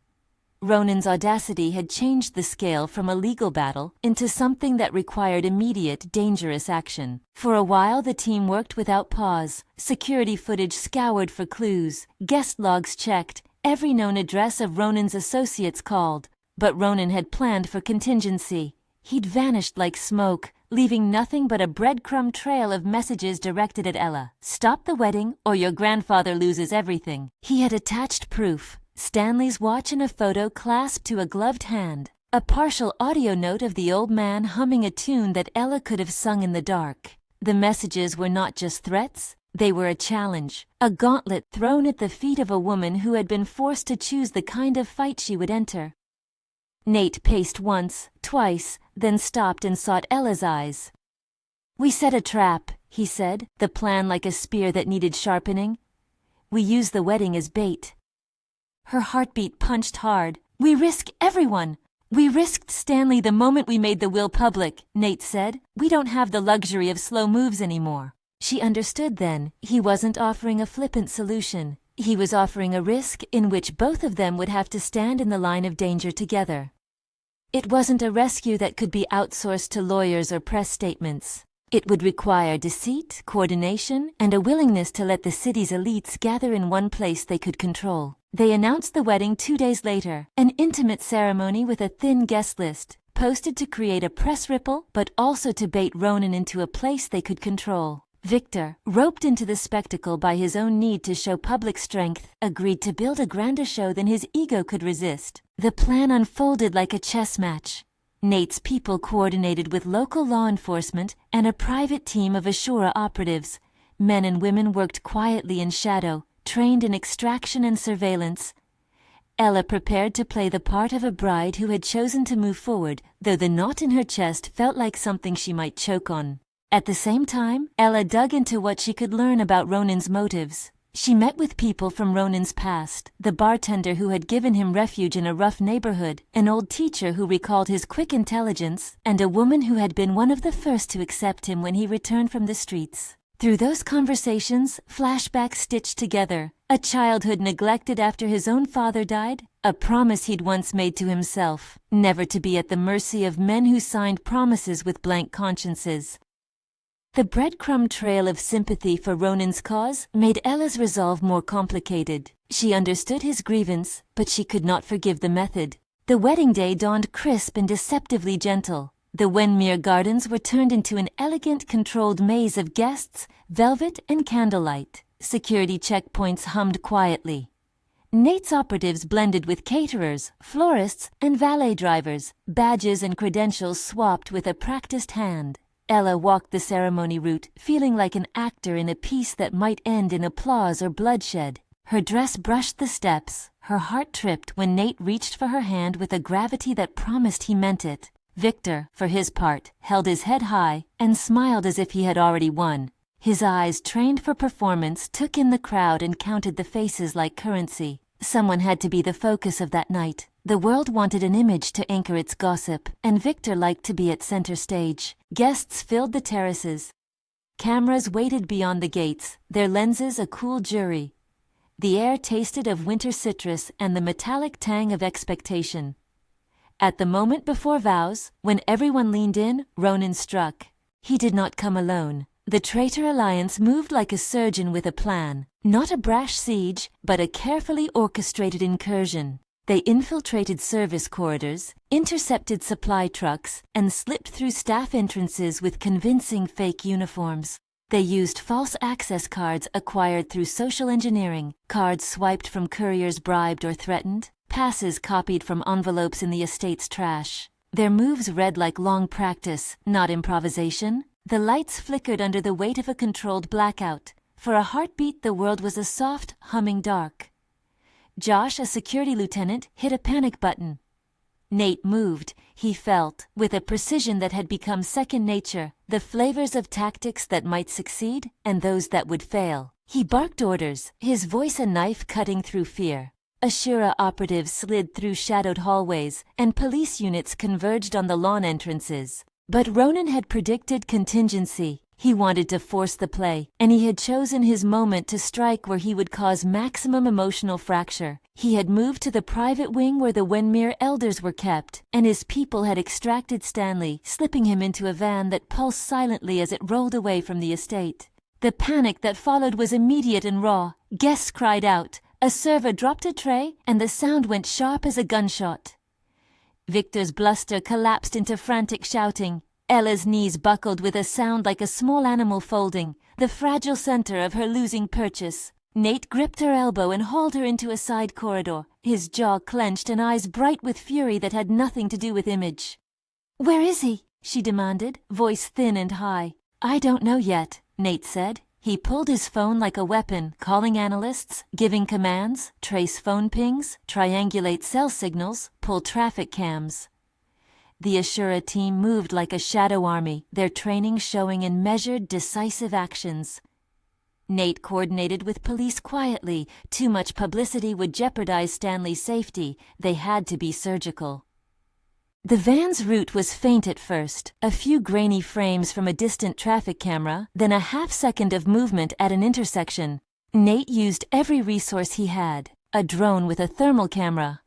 Ronan's audacity had changed the scale from a legal battle into something that required immediate, dangerous action. For a while the team worked without pause. Security footage scoured for clues, guest logs checked, every known address of Ronan's associates called. But Ronan had planned for contingency. He'd vanished like smoke, leaving nothing but a breadcrumb trail of messages directed at Ella. "Stop the wedding, or your grandfather loses everything." He had attached proof. Stanley's watch and a photo clasped to a gloved hand. A partial audio note of the old man humming a tune that Ella could have sung in the dark. The messages were not just threats. They were a challenge, a gauntlet thrown at the feet of a woman who had been forced to choose the kind of fight she would enter. Nate paced once, twice, then stopped and sought Ella's eyes. "We set a trap," he said, the plan like a spear that needed sharpening. "We used the wedding as bait." Her heartbeat punched hard. "We risk everyone." "We risked Stanley the moment we made the will public," Nate said. "We don't have the luxury of slow moves anymore." She understood then. He wasn't offering a flippant solution. He was offering a risk in which both of them would have to stand in the line of danger together. It wasn't a rescue that could be outsourced to lawyers or press statements. It would require deceit, coordination, and a willingness to let the city's elites gather in one place they could control. They announced the wedding 2 days later, an intimate ceremony with a thin guest list, posted to create a press ripple but also to bait Ronan into a place they could control. Victor, roped into the spectacle by his own need to show public strength, agreed to build a grander show than his ego could resist. The plan unfolded like a chess match. Nate's people coordinated with local law enforcement and a private team of Ashura operatives. Men and women worked quietly in shadow, trained in extraction and surveillance. Ella prepared to play the part of a bride who had chosen to move forward, though the knot in her chest felt like something she might choke on. At the same time, Ella dug into what she could learn about Ronan's motives. She met with people from Ronan's past, the bartender who had given him refuge in a rough neighborhood, an old teacher who recalled his quick intelligence, and a woman who had been one of the first to accept him when he returned from the streets. Through those conversations, flashbacks stitched together, a childhood neglected after his own father died, a promise he'd once made to himself, never to be at the mercy of men who signed promises with blank consciences. The breadcrumb trail of sympathy for Ronan's cause made Ella's resolve more complicated. She understood his grievance, but she could not forgive the method. The wedding day dawned crisp and deceptively gentle. The Wenmere Gardens were turned into an elegant, controlled maze of guests, velvet, and candlelight. Security checkpoints hummed quietly. Nate's operatives blended with caterers, florists, and valet drivers, badges and credentials swapped with a practiced hand. Ella walked the ceremony route, feeling like an actor in a piece that might end in applause or bloodshed. Her dress brushed the steps. Her heart tripped when Nate reached for her hand with a gravity that promised he meant it. Victor, for his part, held his head high and smiled as if he had already won. His eyes, trained for performance, took in the crowd and counted the faces like currency. Someone had to be the focus of that night. The world wanted an image to anchor its gossip, and Victor liked to be at center stage. Guests filled the terraces. Cameras waited beyond the gates, their lenses a cool jury. The air tasted of winter citrus and the metallic tang of expectation. At the moment before vows, when everyone leaned in, Ronan struck. He did not come alone. The Traitor Alliance moved like a surgeon with a plan. Not a brash siege, but a carefully orchestrated incursion. They infiltrated service corridors, intercepted supply trucks, and slipped through staff entrances with convincing fake uniforms. They used false access cards acquired through social engineering, cards swiped from couriers bribed or threatened, passes copied from envelopes in the estate's trash. Their moves read like long practice, not improvisation. The lights flickered under the weight of a controlled blackout. For a heartbeat, the world was a soft, humming dark. Josh, a security lieutenant, hit a panic button. Nate moved. He felt, with a precision that had become second nature, the flavors of tactics that might succeed and those that would fail. He barked orders, his voice a knife cutting through fear. Ashura operatives slid through shadowed hallways, and police units converged on the lawn entrances. But Ronan had predicted contingency. He wanted to force the play, and he had chosen his moment to strike where he would cause maximum emotional fracture. He had moved to the private wing where the Wenmere elders were kept, and his people had extracted Stanley, slipping him into a van that pulsed silently as it rolled away from the estate. The panic that followed was immediate and raw. Guests cried out. A server dropped a tray, and the sound went sharp as a gunshot. Victor's bluster collapsed into frantic shouting. Ella's knees buckled with a sound like a small animal folding, the fragile center of her losing purchase. Nate gripped her elbow and hauled her into a side corridor, his jaw clenched and eyes bright with fury that had nothing to do with image. "Where is he?" she demanded, voice thin and high. "I don't know yet," Nate said. He pulled his phone like a weapon, calling analysts, giving commands, trace phone pings, triangulate cell signals, pull traffic cams. The Ashura team moved like a shadow army, their training showing in measured, decisive actions. Nate coordinated with police quietly. Too much publicity would jeopardize Stanley's safety. They had to be surgical. The van's route was faint at first, a few grainy frames from a distant traffic camera, then a half-second of movement at an intersection. Nate used every resource he had, a drone with a thermal camera,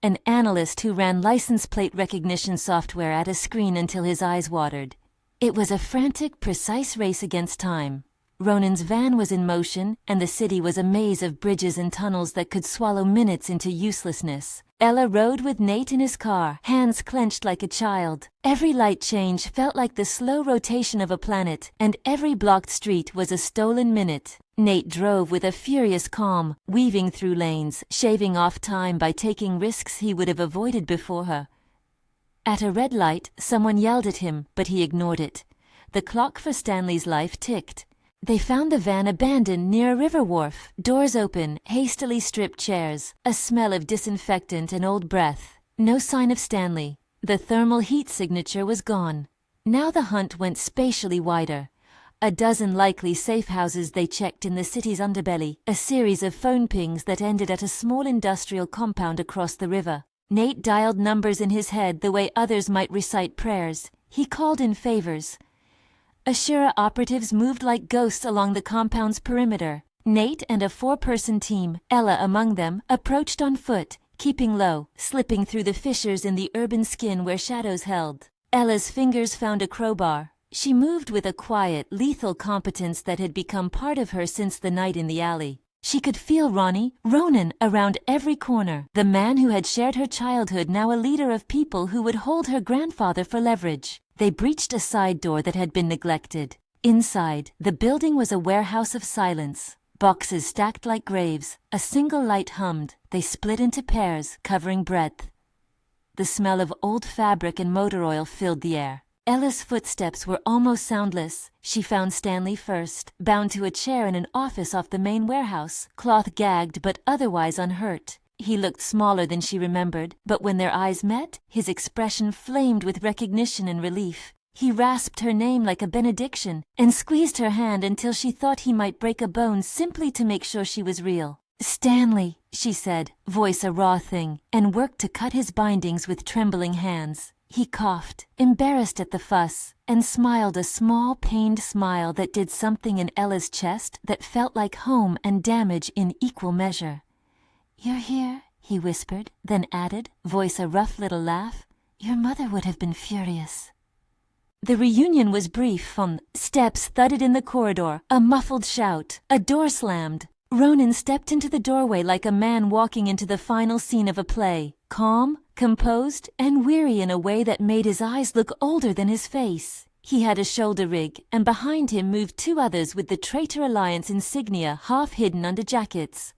an analyst who ran license plate recognition software at a screen until his eyes watered. It was a frantic, precise race against time. Ronan's van was in motion, and the city was a maze of bridges and tunnels that could swallow minutes into uselessness. Ella rode with Nate in his car, hands clenched like a child. Every light change felt like the slow rotation of a planet, and every blocked street was a stolen minute. Nate drove with a furious calm, weaving through lanes, shaving off time by taking risks he would have avoided before her. At a red light, someone yelled at him, but he ignored it. The clock for Stanley's life ticked. They found the van abandoned near a river wharf, doors open, hastily stripped chairs, a smell of disinfectant and old breath. No sign of Stanley. The thermal heat signature was gone. Now the hunt went spatially wider. A dozen likely safe houses they checked in the city's underbelly, a series of phone pings that ended at a small industrial compound across the river. Nate dialed numbers in his head the way others might recite prayers. He called in favors. Ashura operatives moved like ghosts along the compound's perimeter. Nate and a 4-person team, Ella among them, approached on foot, keeping low, slipping through the fissures in the urban skin where shadows held. Ella's fingers found a crowbar. She moved with a quiet, lethal competence that had become part of her since the night in the alley. She could feel Ronan, around every corner. The man who had shared her childhood, now a leader of people who would hold her grandfather for leverage. They breached a side door that had been neglected. Inside, the building was a warehouse of silence. Boxes stacked like graves. A single light hummed. They split into pairs, covering breadth. The smell of old fabric and motor oil filled the air. Ella's footsteps were almost soundless. She found Stanley first, bound to a chair in an office off the main warehouse, cloth gagged but otherwise unhurt. He looked smaller than she remembered, but when their eyes met, his expression flamed with recognition and relief. He rasped her name like a benediction and squeezed her hand until she thought he might break a bone simply to make sure she was real. "Stanley," she said, voice a raw thing, and worked to cut his bindings with trembling hands. He coughed, embarrassed at the fuss, and smiled a small, pained smile that did something in Ella's chest that felt like home and damage in equal measure. "You're here," he whispered, then added, voice a rough little laugh, "Your mother would have been furious." The reunion was brief. Steps thudded in the corridor, a muffled shout, a door slammed. Ronan stepped into the doorway like a man walking into the final scene of a play, calm, composed, and weary in a way that made his eyes look older than his face. He had a shoulder rig, and behind him moved 2 others with the Traitor Alliance insignia half hidden under jackets.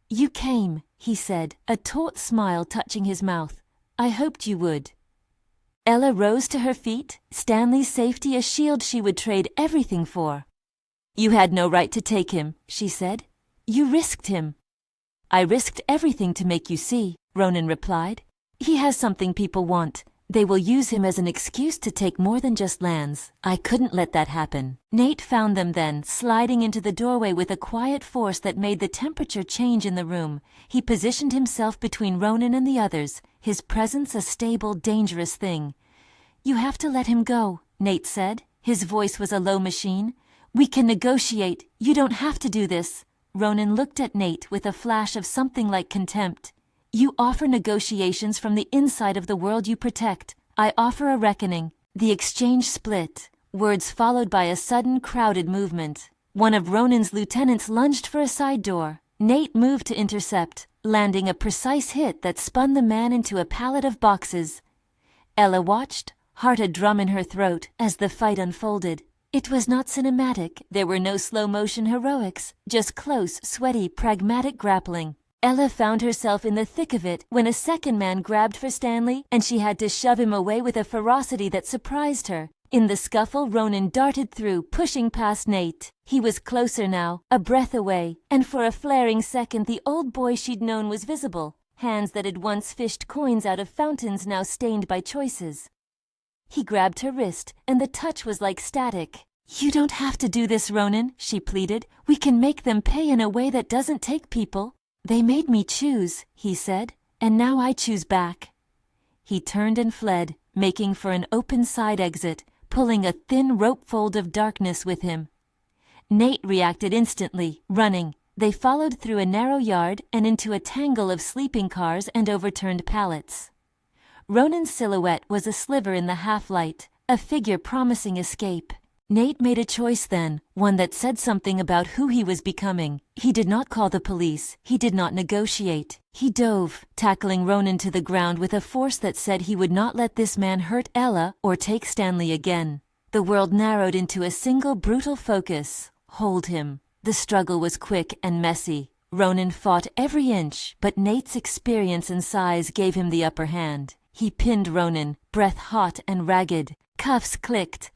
"You came," he said, a taut smile touching his mouth. "I hoped you would." Ella rose to her feet, Stanley's safety a shield she would trade everything for. "You had no right to take him," she said. "You risked him." "I risked everything to make you see," Ronan replied. "He has something people want. They will use him as an excuse to take more than just lands. I couldn't let that happen." Nate found them then, sliding into the doorway with a quiet force that made the temperature change in the room. He positioned himself between Ronan and the others, his presence a stable, dangerous thing. "You have to let him go," Nate said. His voice was a low machine. "We can negotiate. You don't have to do this." Ronan looked at Nate with a flash of something like contempt. "You offer negotiations from the inside of the world you protect. I offer a reckoning." The exchange split, words followed by a sudden crowded movement. One of Ronan's lieutenants lunged for a side door. Nate moved to intercept, landing a precise hit that spun the man into a pallet of boxes. Ella watched, heart a drum in her throat, as the fight unfolded. It was not cinematic. There were no slow-motion heroics, just close, sweaty, pragmatic grappling. Ella found herself in the thick of it when a second man grabbed for Stanley, and she had to shove him away with a ferocity that surprised her. In the scuffle, Ronan darted through, pushing past Nate. He was closer now, a breath away, and for a flaring second the old boy she'd known was visible, hands that had once fished coins out of fountains now stained by choices. He grabbed her wrist, and the touch was like static. "You don't have to do this, Ronan," she pleaded. "We can make them pay in a way that doesn't take people." "They made me choose," he said, "and now I choose back." He turned and fled, making for an open side exit, pulling a thin rope fold of darkness with him. Nate reacted instantly, running. They followed through a narrow yard and into a tangle of sleeping cars and overturned pallets. Ronan's silhouette was a sliver in the half-light, a figure promising escape. Nate made a choice then, one that said something about who he was becoming. He did not call the police. He did not negotiate. He dove, tackling Ronan to the ground with a force that said he would not let this man hurt Ella or take Stanley again. The world narrowed into a single brutal focus. Hold him. The struggle was quick and messy. Ronan fought every inch, but Nate's experience and size gave him the upper hand. He pinned Ronan, breath hot and ragged. Cuffs clicked.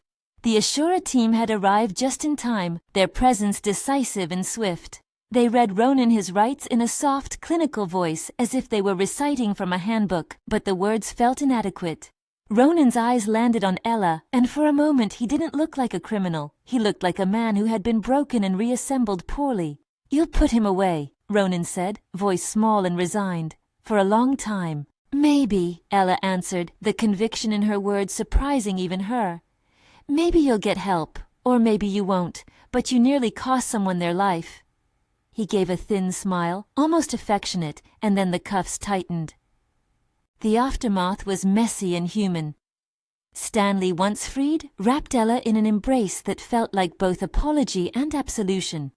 The Ashura team had arrived just in time, their presence decisive and swift. They read Ronan his rights in a soft, clinical voice, as if they were reciting from a handbook, but the words felt inadequate. Ronan's eyes landed on Ella, and for a moment he didn't look like a criminal. He looked like a man who had been broken and reassembled poorly. "You'll put him away," Ronan said, voice small and resigned. "For a long time." "Maybe," Ella answered, the conviction in her words surprising even her. "Maybe you'll get help, or maybe you won't, but you nearly cost someone their life." He gave a thin smile, almost affectionate, and then the cuffs tightened. The aftermath was messy and human. Stanley, once freed, wrapped Ella in an embrace that felt like both apology and absolution.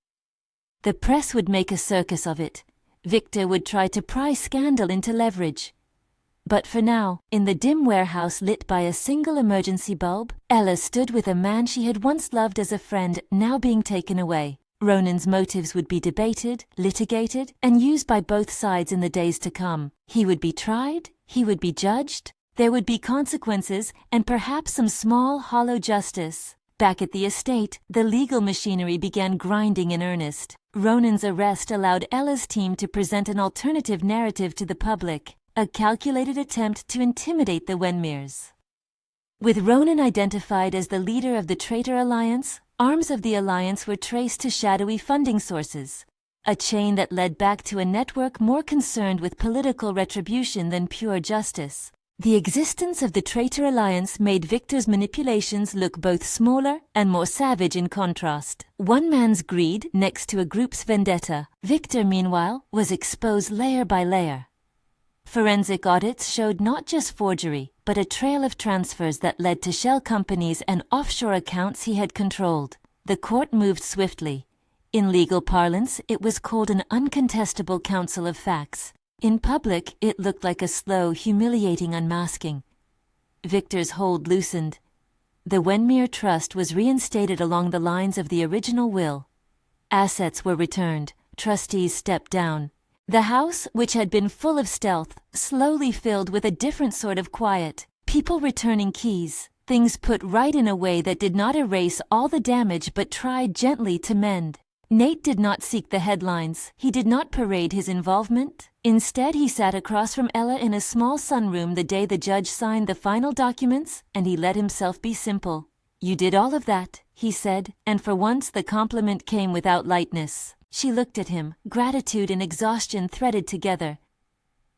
The press would make a circus of it. Victor would try to pry scandal into leverage. But for now, in the dim warehouse lit by a single emergency bulb, Ella stood with a man she had once loved as a friend now being taken away. Ronan's motives would be debated, litigated, and used by both sides in the days to come. He would be tried, he would be judged, there would be consequences, and perhaps some small, hollow justice. Back at the estate, the legal machinery began grinding in earnest. Ronan's arrest allowed Ella's team to present an alternative narrative to the public, a calculated attempt to intimidate the Wenmeers. With Ronan identified as the leader of the Traitor Alliance, arms of the alliance were traced to shadowy funding sources, a chain that led back to a network more concerned with political retribution than pure justice. The existence of the Traitor Alliance made Victor's manipulations look both smaller and more savage in contrast. One man's greed next to a group's vendetta. Victor, meanwhile, was exposed layer by layer. Forensic audits showed not just forgery, but a trail of transfers that led to shell companies and offshore accounts he had controlled. The court moved swiftly. In legal parlance, it was called an uncontestable counsel of facts. In public, it looked like a slow, humiliating unmasking. Victor's hold loosened. The Wenmere Trust was reinstated along the lines of the original will. Assets were returned. Trustees stepped down. The house, which had been full of stealth, slowly filled with a different sort of quiet. People returning keys, things put right in a way that did not erase all the damage but tried gently to mend. Nate did not seek the headlines. He did not parade his involvement. Instead, he sat across from Ella in a small sunroom the day the judge signed the final documents, and he let himself be simple. "You did all of that," he said, and for once the compliment came without lightness. She looked at him, gratitude and exhaustion threaded together.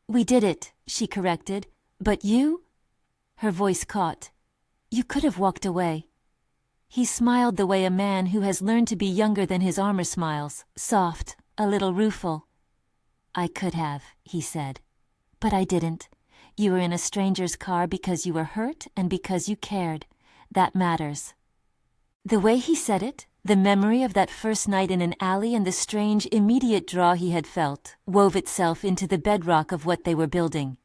"We did it," she corrected. "But you?" Her voice caught. "You could have walked away." He smiled the way a man who has learned to be younger than his armor smiles, soft, a little rueful. "I could have," he said. "But I didn't. You were in a stranger's car because you were hurt and because you cared. That matters." The way he said it, the memory of that first night in an alley and the strange, immediate draw he had felt, wove itself into the bedrock of what they were building.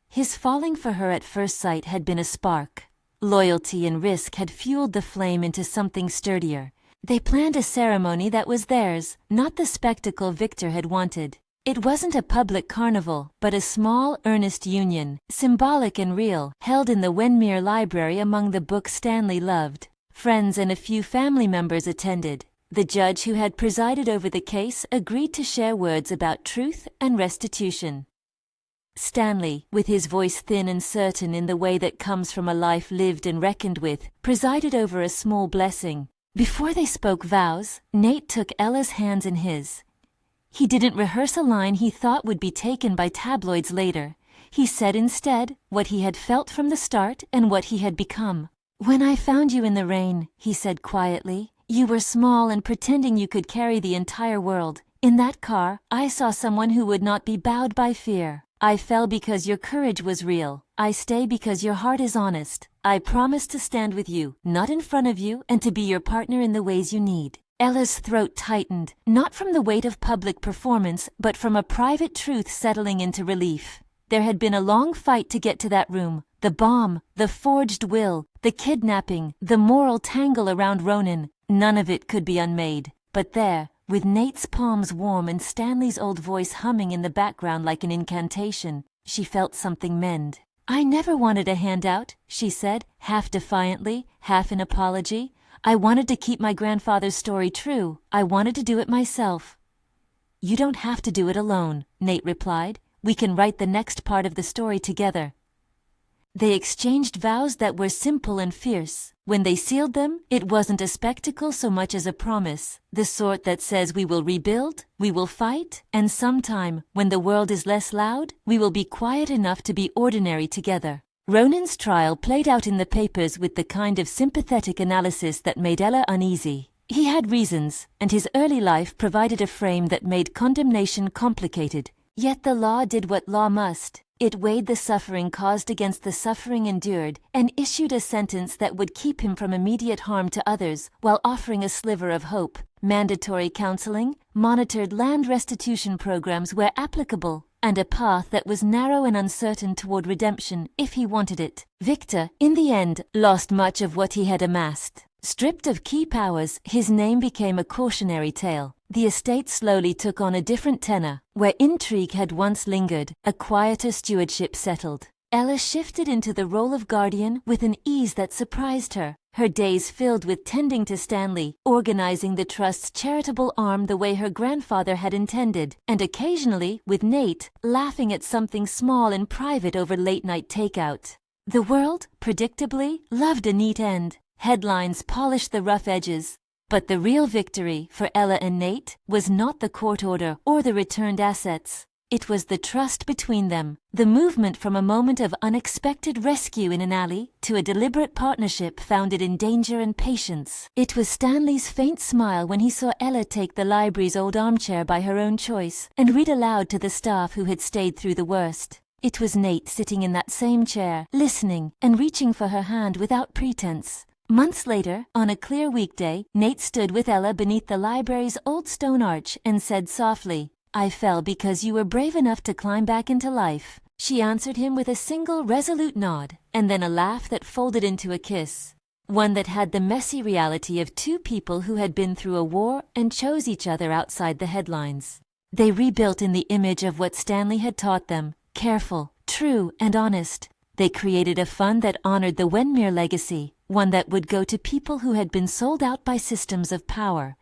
His falling for her at first sight had been a spark. Loyalty and risk had fueled the flame into something sturdier. They planned a ceremony that was theirs, not the spectacle Victor had wanted. It wasn't a public carnival, but a small, earnest union, symbolic and real, held in the Wenmere Library among the books Stanley loved. Friends and a few family members attended. The judge who had presided over the case agreed to share words about truth and restitution. Stanley, with his voice thin and certain in the way that comes from a life lived and reckoned with, presided over a small blessing. Before they spoke vows, Nate took Ella's hands in his. He didn't rehearse a line he thought would be taken by tabloids later. He said instead what he had felt from the start and what he had become. "When I found you in the rain," he said quietly, "you were small and pretending you could carry the entire world. In that car, I saw someone who would not be bowed by fear. I fell because your courage was real. I stay because your heart is honest. I promise to stand with you, not in front of you, and to be your partner in the ways you need." Ella's throat tightened, not from the weight of public performance, but from a private truth settling into relief. There had been a long fight to get to that room. The bomb, the forged will, the kidnapping, the moral tangle around Ronan. None of it could be unmade. But there, with Nate's palms warm and Stanley's old voice humming in the background like an incantation, she felt something mend. "I never wanted a handout," she said, half defiantly, half in apology. "I wanted to keep my grandfather's story true. I wanted to do it myself." "You don't have to do it alone," Nate replied. "We can write the next part of the story together." They exchanged vows that were simple and fierce. When they sealed them, it wasn't a spectacle so much as a promise, the sort that says we will rebuild, we will fight, and sometime, when the world is less loud, we will be quiet enough to be ordinary together. Ronan's trial played out in the papers with the kind of sympathetic analysis that made Ella uneasy. He had reasons, and his early life provided a frame that made condemnation complicated. Yet the law did what law must. It weighed the suffering caused against the suffering endured, and issued a sentence that would keep him from immediate harm to others, while offering a sliver of hope. Mandatory counseling, monitored land restitution programs where applicable, and a path that was narrow and uncertain toward redemption if he wanted it. Victor, in the end, lost much of what he had amassed. Stripped of key powers, his name became a cautionary tale. The estate slowly took on a different tenor. Where intrigue had once lingered, a quieter stewardship settled. Ella shifted into the role of guardian with an ease that surprised her. Her days filled with tending to Stanley, organizing the trust's charitable arm the way her grandfather had intended, and occasionally, with Nate, laughing at something small and private over late-night takeout. The world, predictably, loved a neat end. Headlines polished the rough edges. But the real victory for Ella and Nate was not the court order or the returned assets. It was the trust between them, the movement from a moment of unexpected rescue in an alley to a deliberate partnership founded in danger and patience. It was Stanley's faint smile when he saw Ella take the library's old armchair by her own choice and read aloud to the staff who had stayed through the worst. It was Nate sitting in that same chair, listening and reaching for her hand without pretense. Months later, on a clear weekday, Nate stood with Ella beneath the library's old stone arch and said softly, "I fell because you were brave enough to climb back into life." She answered him with a single resolute nod, and then a laugh that folded into a kiss. One that had the messy reality of two people who had been through a war and chose each other outside the headlines. They rebuilt in the image of what Stanley had taught them, careful, true, and honest. They created a fund that honored the Wenmere legacy, one that would go to people who had been sold out by systems of power.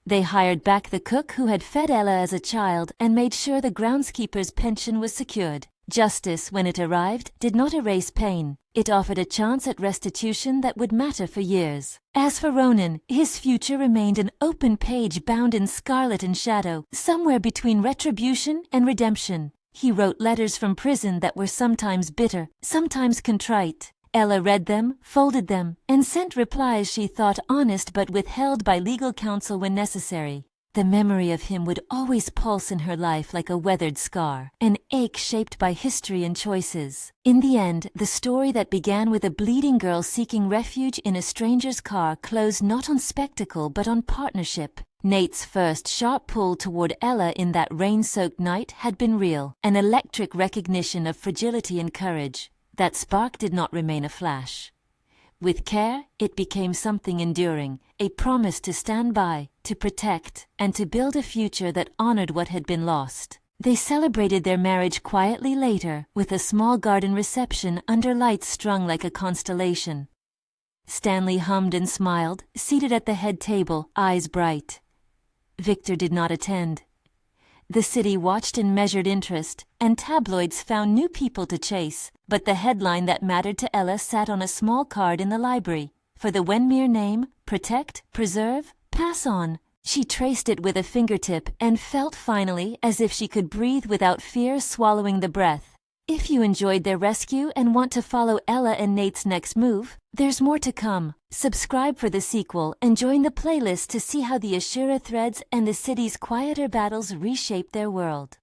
They hired back the cook who had fed Ella as a child and made sure the groundskeeper's pension was secured. Justice, when it arrived, did not erase pain. It offered a chance at restitution that would matter for years. As for Ronan, his future remained an open page bound in scarlet and shadow, somewhere between retribution and redemption. He wrote letters from prison that were sometimes bitter, sometimes contrite. Ella read them, folded them, and sent replies she thought honest but withheld by legal counsel when necessary. The memory of him would always pulse in her life like a weathered scar, an ache shaped by history and choices. In the end, the story that began with a bleeding girl seeking refuge in a stranger's car closed not on spectacle but on partnership. Nate's first sharp pull toward Ella in that rain-soaked night had been real, an electric recognition of fragility and courage. That spark did not remain a flash. With care, it became something enduring, a promise to stand by, to protect, and to build a future that honored what had been lost. They celebrated their marriage quietly later, with a small garden reception under lights strung like a constellation. Stanley hummed and smiled, seated at the head table, eyes bright. Victor did not attend. The city watched in measured interest, and tabloids found new people to chase, but the headline that mattered to Ella sat on a small card in the library. For the Wenmere name, protect, preserve, pass on. She traced it with a fingertip and felt finally as if she could breathe without fear swallowing the breath. If you enjoyed their rescue and want to follow Ella and Nate's next move, there's more to come. Subscribe for the sequel and join the playlist to see how the Ashura threads and the city's quieter battles reshape their world.